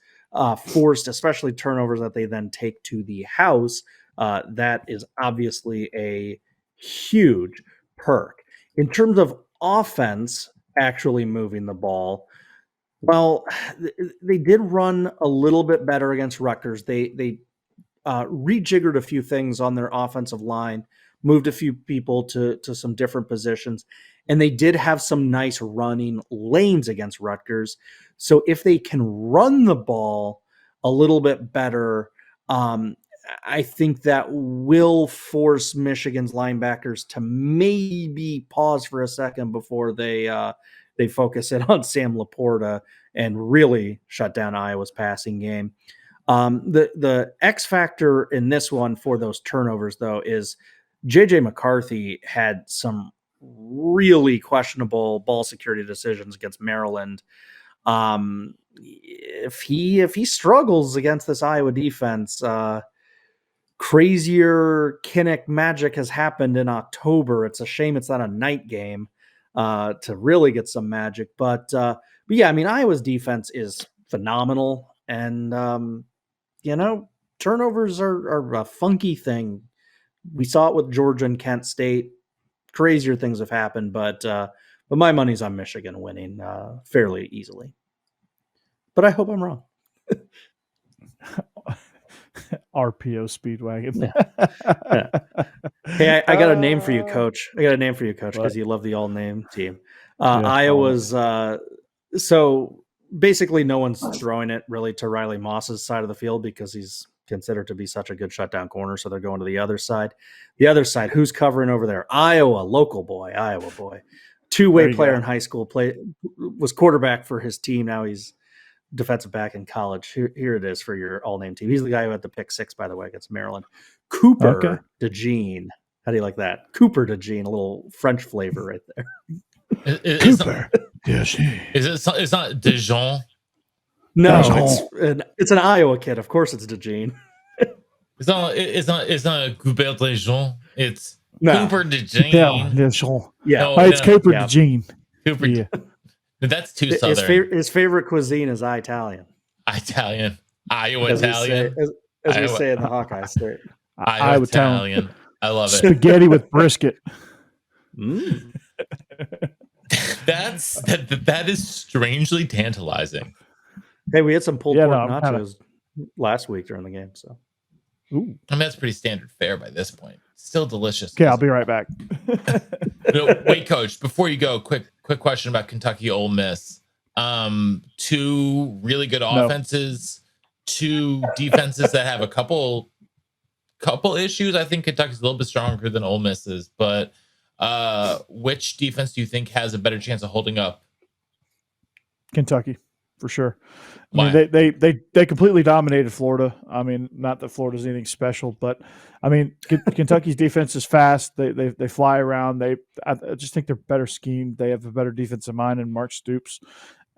forced, especially turnovers that they then take to the house, that is obviously a huge perk. In terms of offense actually moving the ball, well, they did run a little bit better against Rutgers. They rejiggered a few things on their offensive line, moved a few people to some different positions, and they did have some nice running lanes against Rutgers. So if they can run the ball a little bit better, I think that will force Michigan's linebackers to maybe pause for a second before they focus in on Sam Laporta and really shut down Iowa's passing game. The X factor in this one for those turnovers, though, is J.J. McCarthy had some really questionable ball security decisions against Maryland. If he struggles against this Iowa defense, crazier Kinnick magic has happened in October. It's a shame it's not a night game to really get some magic. But yeah, I mean, Iowa's defense is phenomenal. And, turnovers are a funky thing. We saw it with Georgia and Kent State. Crazier things have happened, but my money's on Michigan winning fairly easily. But I hope I'm wrong. RPO Speedwagon. Yeah. Hey, I got a name for you, Coach. Because you love the all-name team. Iowa's so basically no one's throwing it really to Riley Moss's side of the field because he's considered to be such a good shutdown corner, so they're going to the other side. The other side, who's covering over there? Iowa boy. Two-way player in high school, was quarterback for his team. Now he's defensive back in college. Here it is for your all-name team. He's the guy who had the pick 6, by the way, against Maryland. Cooper DeJean. How do you like that? Cooper DeJean, a little French flavor right there. Cooper. It's not Dijon? No, it's an Iowa kid. Of course it's DeJean. It's not Cooper DeJean. It's Cooper DeJean. Yeah, it's Cooper DeJean. Cooper. Yeah. That's too southern. His favorite cuisine is Italian. Iowa Italian. As we say in the Hawkeye State. Iowa Italian. I love it. Spaghetti with brisket. That is strangely tantalizing. Hey, we had some pulled pork nachos last week during the game. So, I mean, that's pretty standard fare by this point. Still delicious. Okay, I'll be right back. Wait, Coach, before you go, quick question about Kentucky Ole Miss. 2 really good offenses, 2 defenses that have a couple issues. I think Kentucky's a little bit stronger than Ole Miss is, but which defense do you think has a better chance of holding up? Kentucky, for sure. I mean, they completely dominated Florida. I mean, not that Florida's anything special, but I mean, Kentucky's defense is fast. They fly around. I just think they're better schemed. They have a better defensive mind in Mark Stoops,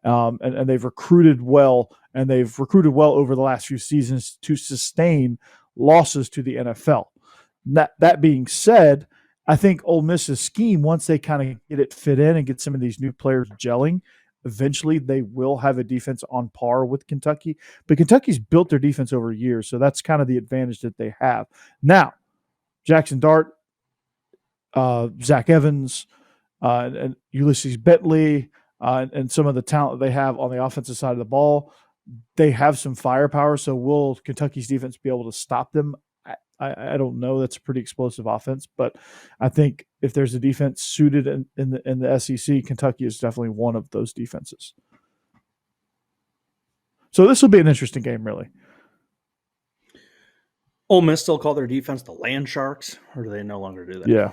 and they've recruited well and they've recruited well over the last few seasons to sustain losses to the NFL. That being said, I think Ole Miss's scheme, once they kind of get it fit in and get some of these new players gelling, eventually they will have a defense on par with Kentucky. But Kentucky's built their defense over years, so that's kind of the advantage that they have. Now, Jackson Dart, Zach Evans, and Ulysses Bentley, and some of the talent that they have on the offensive side of the ball, they have some firepower. So will Kentucky's defense be able to stop them? I don't know. That's a pretty explosive offense, but I think if there's a defense suited in the SEC, Kentucky is definitely one of those defenses. So this will be an interesting game, really. Ole Miss still call their defense the Land Sharks, or do they no longer do that? Yeah.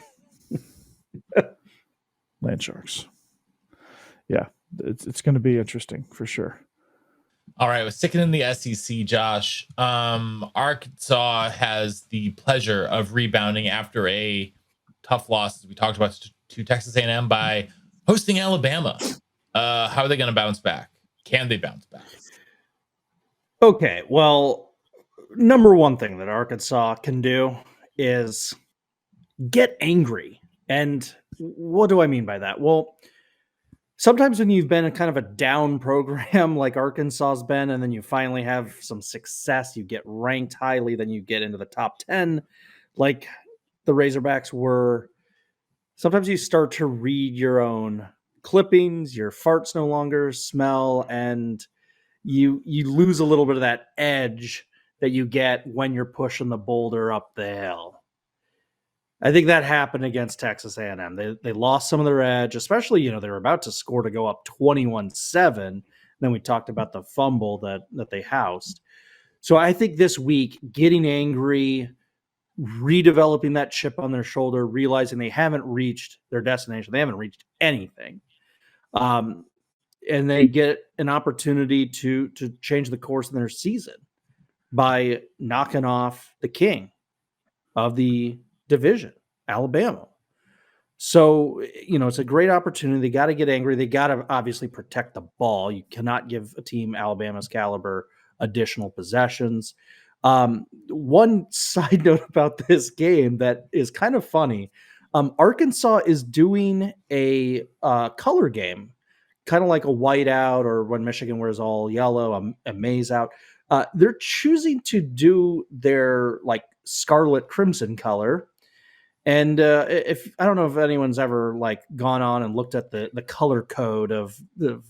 Land Sharks. Yeah, it's going to be interesting for sure. All right, we're sticking in the SEC, Josh. Arkansas has the pleasure of rebounding after a tough loss, as we talked about, to Texas A&M by hosting Alabama. How are they going to bounce back? Can they bounce back? Okay, well, number one thing that Arkansas can do is get angry. And what do I mean by that? Well, sometimes when you've been a kind of a down program like Arkansas's been, and then you finally have some success, you get ranked highly, then you get into the top 10, like the Razorbacks were, sometimes you start to read your own clippings, your farts no longer smell, and you lose a little bit of that edge that you get when you're pushing the boulder up the hill. I think that happened against Texas A&M. They lost some of their edge, especially, they were about to score to go up 21-7. Then we talked about the fumble that they housed. So I think this week, getting angry, redeveloping that chip on their shoulder, realizing they haven't reached their destination. They haven't reached anything. And they get an opportunity to change the course of their season by knocking off the king of the division, Alabama. So, it's a great opportunity. They got to get angry. They got to obviously protect the ball. You cannot give a team Alabama's caliber additional possessions. One side note about this game that is kind of funny. Arkansas is doing a color game, kind of like a whiteout, or when Michigan wears all yellow, a maize out. They're choosing to do their scarlet crimson color. And if I don't know if anyone's ever gone on and looked at the color code of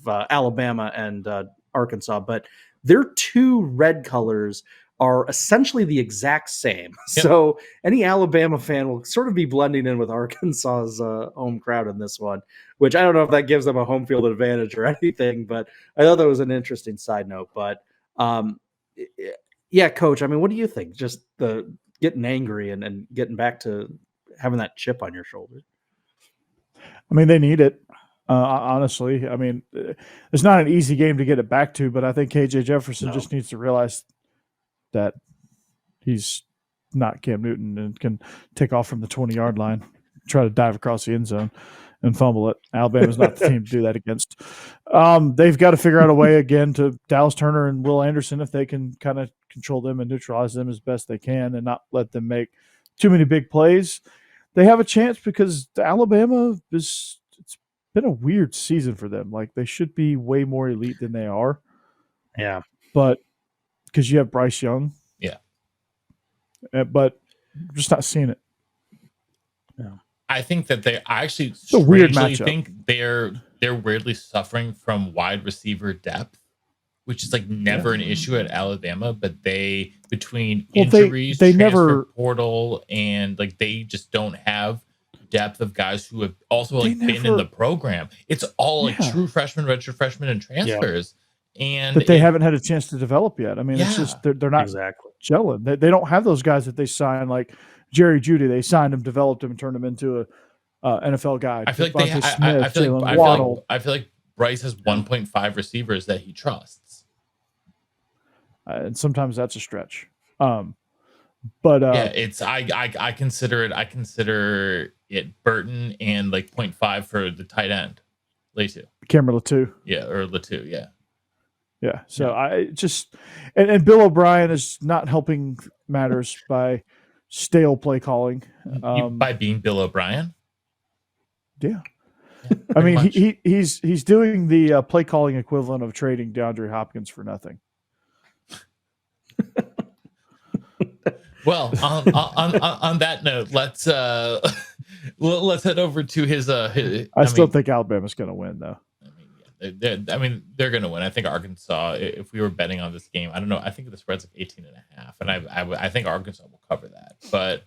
Alabama and Arkansas, but their two red colors are essentially the exact same. Yep. So any Alabama fan will sort of be blending in with Arkansas's home crowd in this one, which I don't know if that gives them a home field advantage or anything, but I thought that was an interesting side note. But yeah, Coach, I mean, what do you think? Just the getting angry and getting back to having that chip on your shoulder. I mean, they need it. Honestly, I mean, it's not an easy game to get it back to, but I think KJ Jefferson just needs to realize that he's not Cam Newton and can take off from the 20-yard line, try to dive across the end zone and fumble it. Alabama's not the team to do that against. They've got to figure out a way again to Dallas Turner and Will Anderson, if they can kind of control them and neutralize them as best they can and not let them make too many big plays. They have a chance because Alabama it's been a weird season for them. They should be way more elite than they are. Yeah. But because you have Bryce Young. Yeah. But I'm just not seeing it. Yeah. I think that I actually it's a weird matchup. think they're weirdly suffering from wide receiver depth, which is never an issue at Alabama, but between injuries, they transfer never portal, and they just don't have depth of guys who have also been in the program. It's all true freshmen, redshirt freshmen, and transfers. And but they haven't had a chance to develop yet. I mean, it's just they're not gelling. They don't have those guys that they sign like Jerry Jeudy. They signed him, developed him, and turned him into a NFL guy. I feel like I feel like Bryce has 1.5 receivers that he trusts. And sometimes that's a stretch. It's I consider it Burton and 0.5 for the tight end. Latu. Cameron Latu. Yeah, or Latu, yeah. Yeah. So I just and Bill O'Brien is not helping matters by stale play calling. By being Bill O'Brien. Yeah. Yeah, I mean, much. he's doing the play calling equivalent of trading DeAndre Hopkins for nothing. Well, on that note, let's head over to his. I still think Alabama's going to win, though. They're going to win. I think Arkansas. If we were betting on this game, I don't know. I think the spread's like 18.5, and I think Arkansas will cover that. But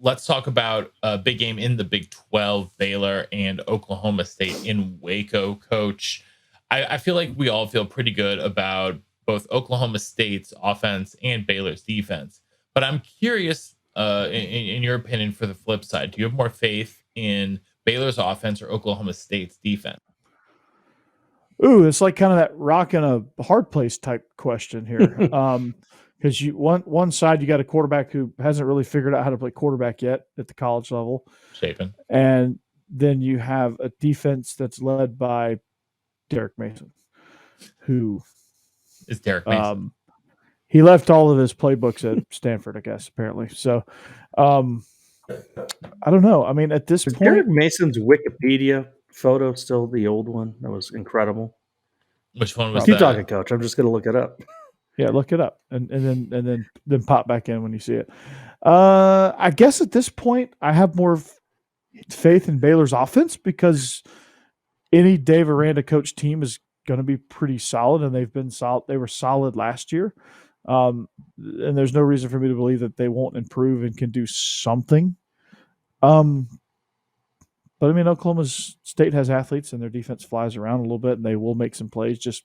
let's talk about a big game in the Big 12: Baylor and Oklahoma State in Waco. Coach, I feel like we all feel pretty good about both Oklahoma State's offense and Baylor's defense. But I'm curious, in your opinion, for the flip side, do you have more faith in Baylor's offense or Oklahoma State's defense? Ooh, it's like kind of that rock in a hard place type question here. Because one side, you got a quarterback who hasn't really figured out how to play quarterback yet at the college level. Chapin. And then you have a defense that's led by Derek Mason, who is Derek Mason. He left all of his playbooks at Stanford, I guess, apparently. So I don't know. I mean, at this point, Derek Mason's Wikipedia photo still the old one? That was incredible. Which one was Keep talking, Coach. I'm just going to look it up. Yeah, look it up and then pop back in when you see it. I guess at this point, I have more faith in Baylor's offense because any Dave Aranda coach team is going to be pretty solid, and they've been solid. They were solid last year, and there's no reason for me to believe that they won't improve and can do something. But I mean, Oklahoma State has athletes, and their defense flies around a little bit, and they will make some plays just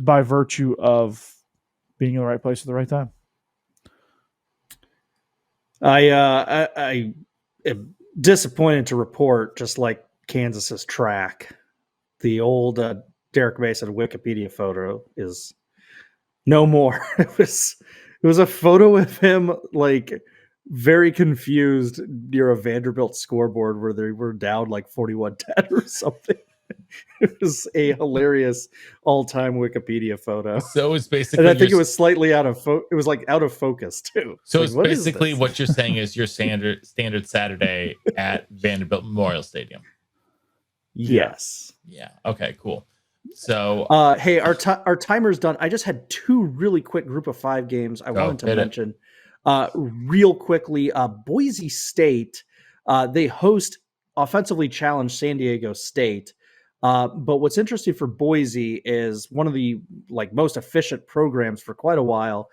by virtue of being in the right place at the right time. I am disappointed to report, just like Kansas's track, the old Derek Mason Wikipedia photo is no more. It was a photo of him like very confused near a Vanderbilt scoreboard where they were down like 41-10 or something. It was a hilarious all-time Wikipedia photo. So it's basically, and I think it was slightly out of it was like out of focus too. So it's basically what you're saying is your standard Saturday at Vanderbilt Memorial Stadium. Yes. Yeah. Okay. Cool. So, hey, our timer's done. I just had two really quick group of 5 games I wanted to mention real quickly. Boise State, they host offensively challenged San Diego State. But what's interesting for Boise is one of the most efficient programs for quite a while.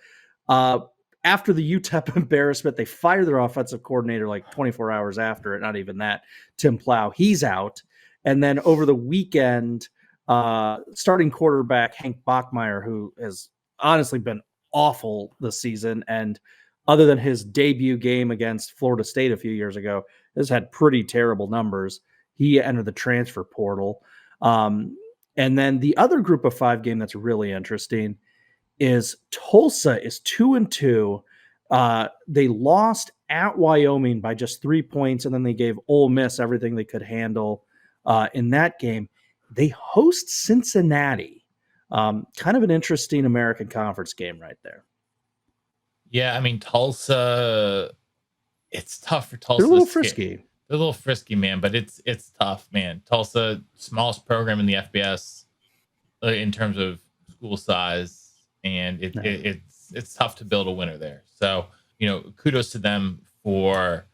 After the UTEP embarrassment, they fired their offensive coordinator like 24 hours after it. Not even that. Tim Plow, he's out. And then over the weekend, starting quarterback Hank Bachmeier, who has honestly been awful this season, and other than his debut game against Florida State a few years ago, has had pretty terrible numbers. He entered the transfer portal. And then the other group of 5 game that's really interesting is Tulsa is 2-2. They lost at Wyoming by just 3 points, and then they gave Ole Miss everything they could handle in that game. They host Cincinnati. Kind of an interesting American Conference game right there. Yeah, I mean, Tulsa, it's tough for Tulsa. They're a little frisky. They're a little frisky, man, but it's tough, man. Tulsa, smallest program in the FBS in terms of school size, and it's tough to build a winner there. So, kudos to them for,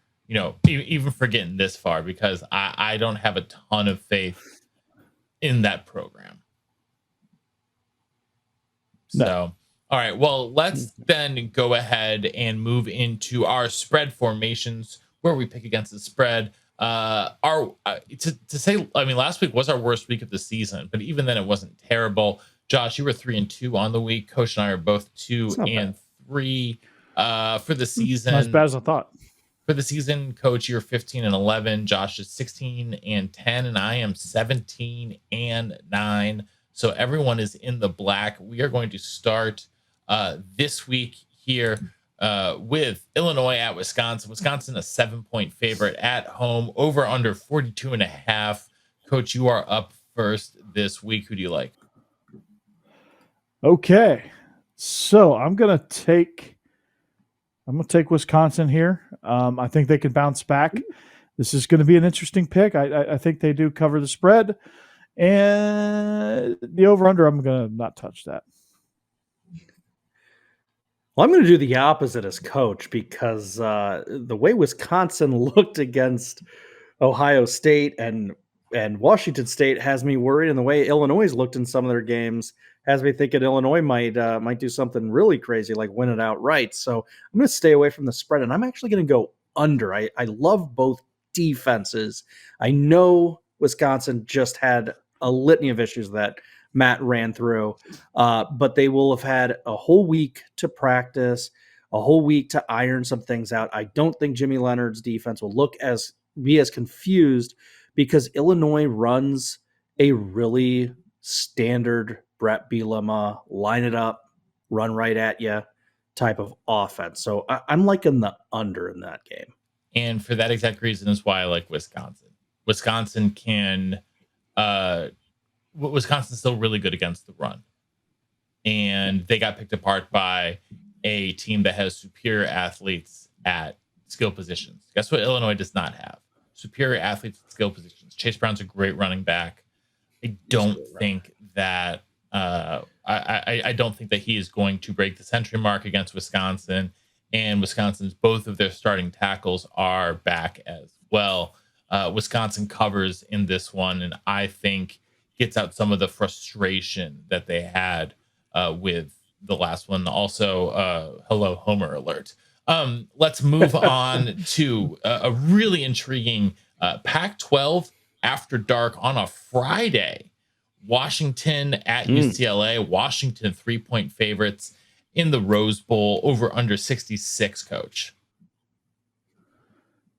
even for getting this far, because I don't have a ton of faith in that program. No. So, all right, well, let's then go ahead and move into our spread formations where we pick against the spread. To say, I mean, last week was our worst week of the season, but even then it wasn't terrible. Josh, you were 3-2 on the week. Coach and I are both 2-3 for the season. Not as bad as I thought. For the season, Coach, you're 15-11. Josh is 16-10, and I am 17-9. So everyone is in the black. We are going to start this week here with Illinois at Wisconsin. Wisconsin, a 7-point favorite at home, over under 42.5. Coach, you are up first this week. Who do you like? Okay, so I'm gonna take Wisconsin here. I think they can bounce back. This is going to be an interesting pick. I think they do cover the spread, and the over under. I'm going to not touch that. Well, I'm going to do the opposite as coach because the way Wisconsin looked against Ohio State and Washington State has me worried, and the way Illinois looked in some of their games has me thinking Illinois might do something really crazy, like win it outright. So I'm going to stay away from the spread, and I'm actually going to go under. I love both defenses. I know Wisconsin just had a litany of issues that Matt ran through, but they will have had a whole week to practice, a whole week to iron some things out. I don't think Jimmy Leonard's defense will be as confused because Illinois runs a really standard Brett Bielema, line it up, run right at you type of offense. So I'm liking the under in that game. And for that exact reason is why I like Wisconsin. Wisconsin's still really good against the run. And they got picked apart by a team that has superior athletes at skill positions. Guess what Illinois does not have? Superior athletes at skill positions. Chase Brown's a great running back. I don't think that I don't think that he is going to break the century mark against Wisconsin. And Wisconsin's both of their starting tackles are back as well. Wisconsin covers in this one, and I think gets out some of the frustration that they had with the last one. Also, hello, Homer alert. Let's move on to a really intriguing Pac-12 after dark on a Friday. Washington at UCLA. Washington 3-point favorites in the Rose Bowl, over under 66, coach.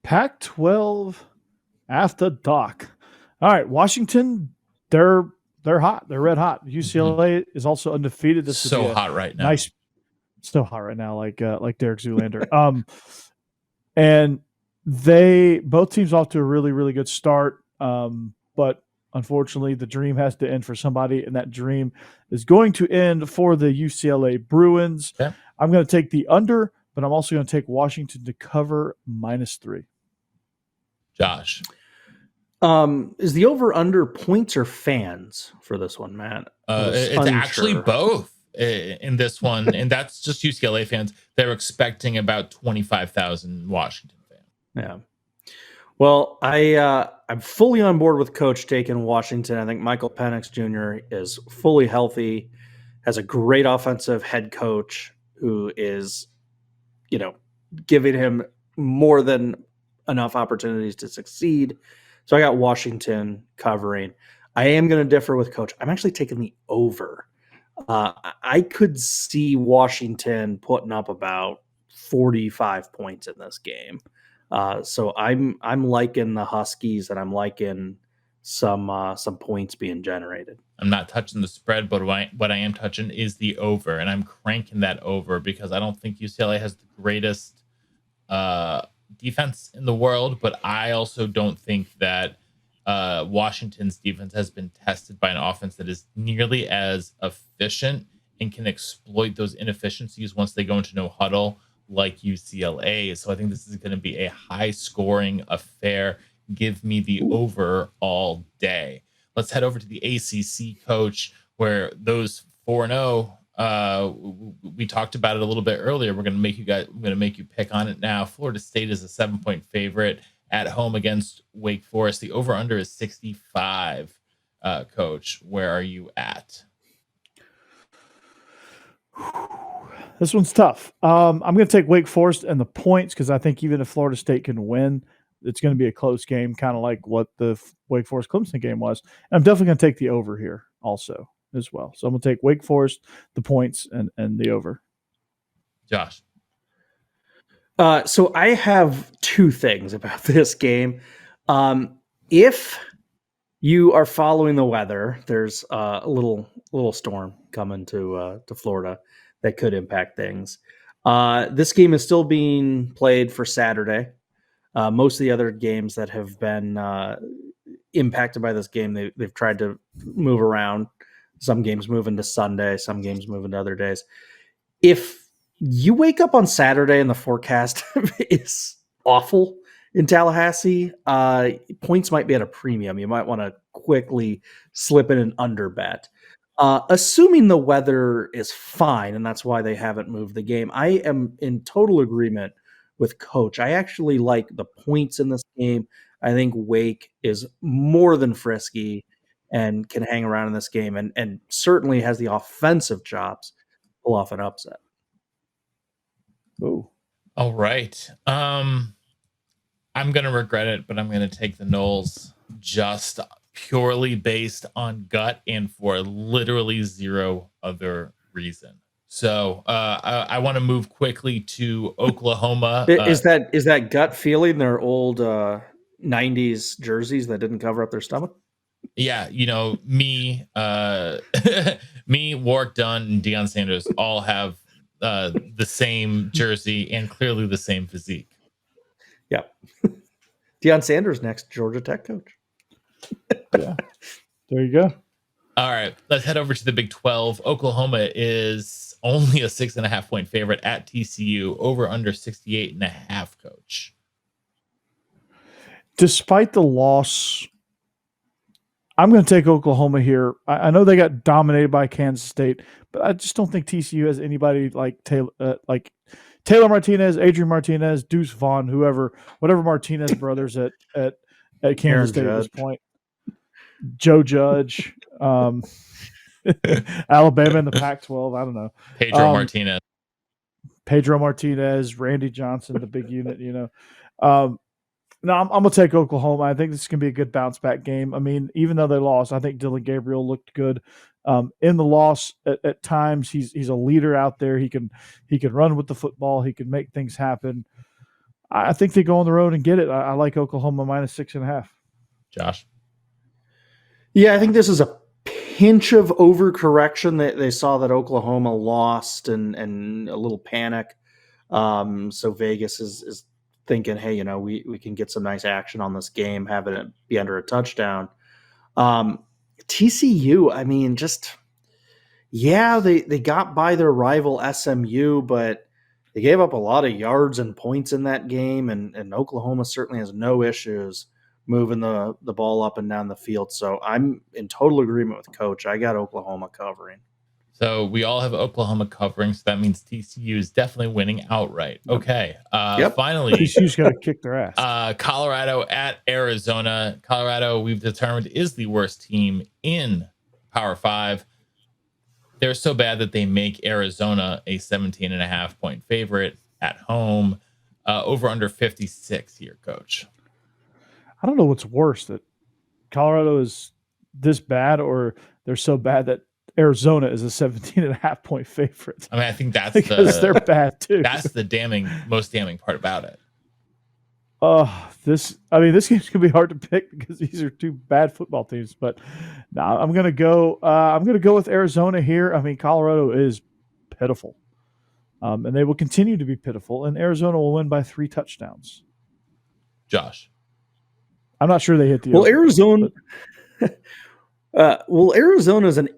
Pac-12 after dark. All right, Washington, they're hot. They're red hot. UCLA is also undefeated. This so hot right now. Nice, so hot right now, like Derek Zoolander. And both teams off to a really, really good start. But unfortunately, the dream has to end for somebody, and that dream is going to end for the UCLA Bruins. Okay. I'm going to take the under, but I'm also going to take Washington to cover -3. Josh. Is the over-under points or fans for this one, Matt? It's actually both in this one, and that's just UCLA fans. They're expecting about 25,000 Washington fans. Yeah. Well, I'm fully on board with Coach taking Washington. I think Michael Penix Jr. is fully healthy, has a great offensive head coach who is, giving him more than enough opportunities to succeed. So I got Washington covering. I am going to differ with Coach. I'm actually taking the over. I could see Washington putting up about 45 points in this game. So I'm liking the Huskies, and I'm liking some points being generated. I'm not touching the spread, but what I am touching is the over, and I'm cranking that over because I don't think UCLA has the greatest defense in the world, but I also don't think that Washington's defense has been tested by an offense that is nearly as efficient and can exploit those inefficiencies once they go into no huddle like UCLA. So I think this is going to be a high scoring affair. Give me the over all day. Let's head over to the ACC, coach, where those 4-0, we talked about it a little bit earlier. I'm going to make you pick on it now. Florida State is a 7-point favorite at home against Wake Forest. The over under is 65. Coach, where are you at? This one's tough. I'm going to take Wake Forest and the points because I think even if Florida State can win, it's going to be a close game, kind of like what the Wake Forest Clemson game was. And I'm definitely going to take the over here also as well. So I'm going to take Wake Forest, the points, and the over. Josh. So I have two things about this game. If you are following the weather, there's a little storm coming to Florida that could impact things. This game is still being played for Saturday. Most of the other games that have been impacted by this game, they've tried to move around Some games move into Sunday, some games move into other days. If you wake up on Saturday and the forecast is awful in Tallahassee, points might be at a premium. You might want to quickly slip in an under bet. Assuming the weather is fine, and that's why they haven't moved the game, I am in total agreement with Coach. I actually like the points in this game. I think Wake is more than frisky and can hang around in this game, and certainly has the offensive chops to pull off an upset. Oh, All right. I'm gonna regret it, but I'm gonna take the Noles just purely based on gut and for literally zero other reason. So I want to move quickly to Oklahoma. Is that gut feeling their old 90s jerseys that didn't cover up their stomach? Yeah, me, me, Warwick Dunn, and Deion Sanders all have the same jersey and clearly the same physique. Yeah. Deion Sanders, next Georgia Tech coach. Yeah. There you go. All right, let's head over to the Big 12. Oklahoma is only a 6.5 point favorite at TCU, over under 68.5, Coach. Despite the loss, I'm going to take Oklahoma here. I know they got dominated by Kansas State, but I just don't think TCU has anybody like Taylor Martinez, Adrian Martinez, Deuce Vaughn, whatever Martinez brothers at Kansas State at this point. Joe Judge, Alabama in the Pac-12. I don't know. Pedro Martinez, Randy Johnson, the big unit. No, I'm going to take Oklahoma. I think this can be a good bounce back game. I mean, even though they lost, I think Dylan Gabriel looked good in the loss. At times, he's a leader out there. He can run with the football. He can make things happen. I think they go on the road and get it. I like Oklahoma minus 6.5. Josh. Yeah, I think this is a pinch of overcorrection. They saw that Oklahoma lost and a little panic. So Vegas is thinking, hey, we can get some nice action on this game, having it be under a touchdown. TCU, I mean, they got by their rival SMU, but they gave up a lot of yards and points in that game, and Oklahoma certainly has no issues moving the ball up and down the field. So I'm in total agreement with Coach. I got Oklahoma covering. So we all have Oklahoma covering, so that means TCU is definitely winning outright. Okay. Finally, TCU's got to kick their ass. Colorado at Arizona. Colorado, we've determined, is the worst team in Power 5. They're so bad that they make Arizona a 17.5 point favorite at home. Over under 56 here, Coach. I don't know what's worse, that Colorado is this bad or they're so bad that Arizona is a 17.5 point favorite. I mean, I think that's because they're bad too. That's the most damning part about it. This game's gonna be hard to pick because these are two bad football teams. But now I'm gonna go with Arizona here. I mean, Colorado is pitiful, and they will continue to be pitiful. And Arizona will win by 3 touchdowns. Josh, I'm not sure they hit the. Arizona is an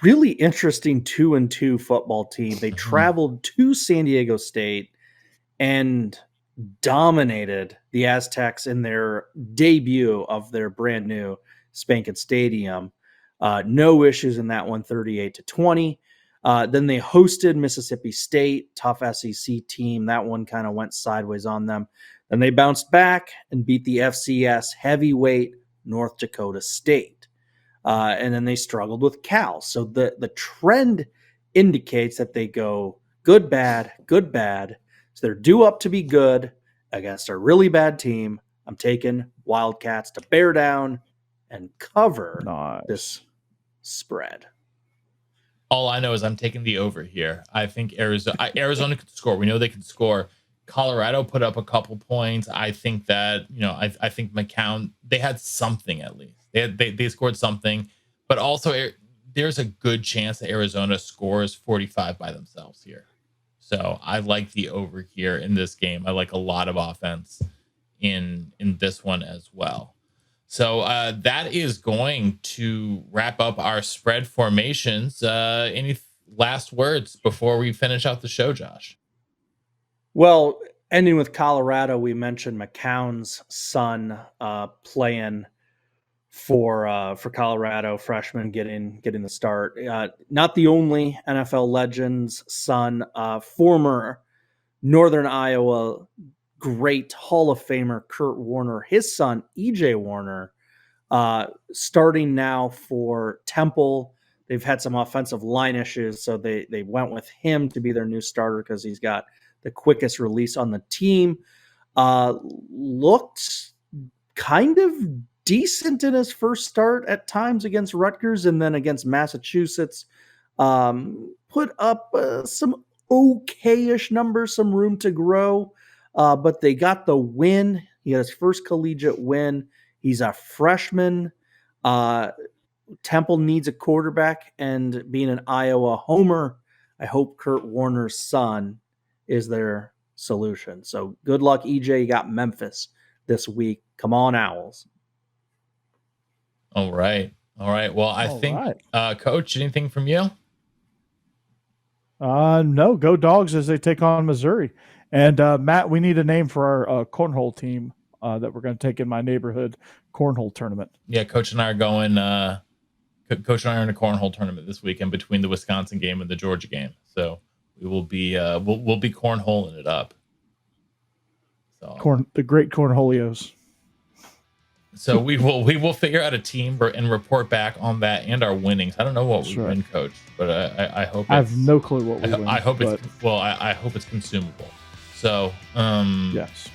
really interesting 2-2 football team. They traveled to San Diego State and dominated the Aztecs in their debut of their brand new Spankin' Stadium. No issues in that one, 38-20. Then they hosted Mississippi State, tough SEC team. That one kind of went sideways on them. Then they bounced back and beat the FCS heavyweight North Dakota State. And then they struggled with Cal. So the trend indicates that they go good, bad, good, bad. So they're due up to be good against a really bad team. I'm taking Wildcats to bear down and cover this spread. All I know is I'm taking the over here. I think Arizona could score. We know they can score. Colorado put up a couple points. I think that, I think McCown, they had something at least. They scored something, but also there's a good chance that Arizona scores 45 by themselves here. So I like the over here in this game. I like a lot of offense in this one as well. So that is going to wrap up our spread formations. Any last words before we finish out the show, Josh? Well, ending with Colorado, we mentioned McCown's son playing for Colorado, freshman getting the start. Not the only NFL legend's son, former Northern Iowa great Hall of Famer Kurt Warner, his son EJ Warner, starting now for Temple. They've had some offensive line issues, so they went with him to be their new starter because he's got the quickest release on the team. Looked kind of decent in his first start at times against Rutgers and then against Massachusetts. Put up some okay-ish numbers, some room to grow, but they got the win. He had his first collegiate win. He's a freshman. Temple needs a quarterback, and being an Iowa homer, I hope Kurt Warner's son is their solution. So good luck, EJ. You got Memphis this week. Come on, Owls. All right. Well, I think, Coach, anything from you? No, go Dogs as they take on Missouri. And Matt, we need a name for our cornhole team that we're going to take in my neighborhood cornhole tournament. Yeah, Coach and I are going. Coach and I are in a cornhole tournament this weekend between the Wisconsin game and the Georgia game. So we will be we'll be cornholing it up. So the great cornholios. So we will figure out a team and report back on that and our winnings. I don't know what we win, Coach, but I hope I have no clue what we win. I hope I hope it's consumable. So yes.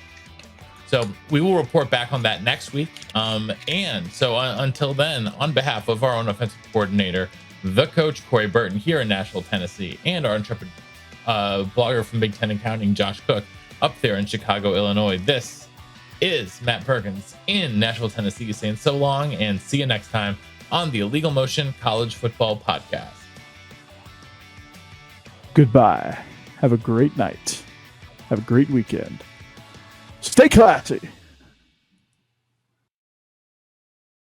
So we will report back on that next week. And so until then, on behalf of our own offensive coordinator, the coach Corey Burton here in Nashville, Tennessee, and our intrepid blogger from Big Ten Accounting, Josh Cook, up there in Chicago, Illinois, this is Matt Perkins in Nashville, Tennessee, saying so long and see you next time on the Illegal Motion College Football Podcast. Goodbye. Have a great night. Have a great weekend. Stay classy.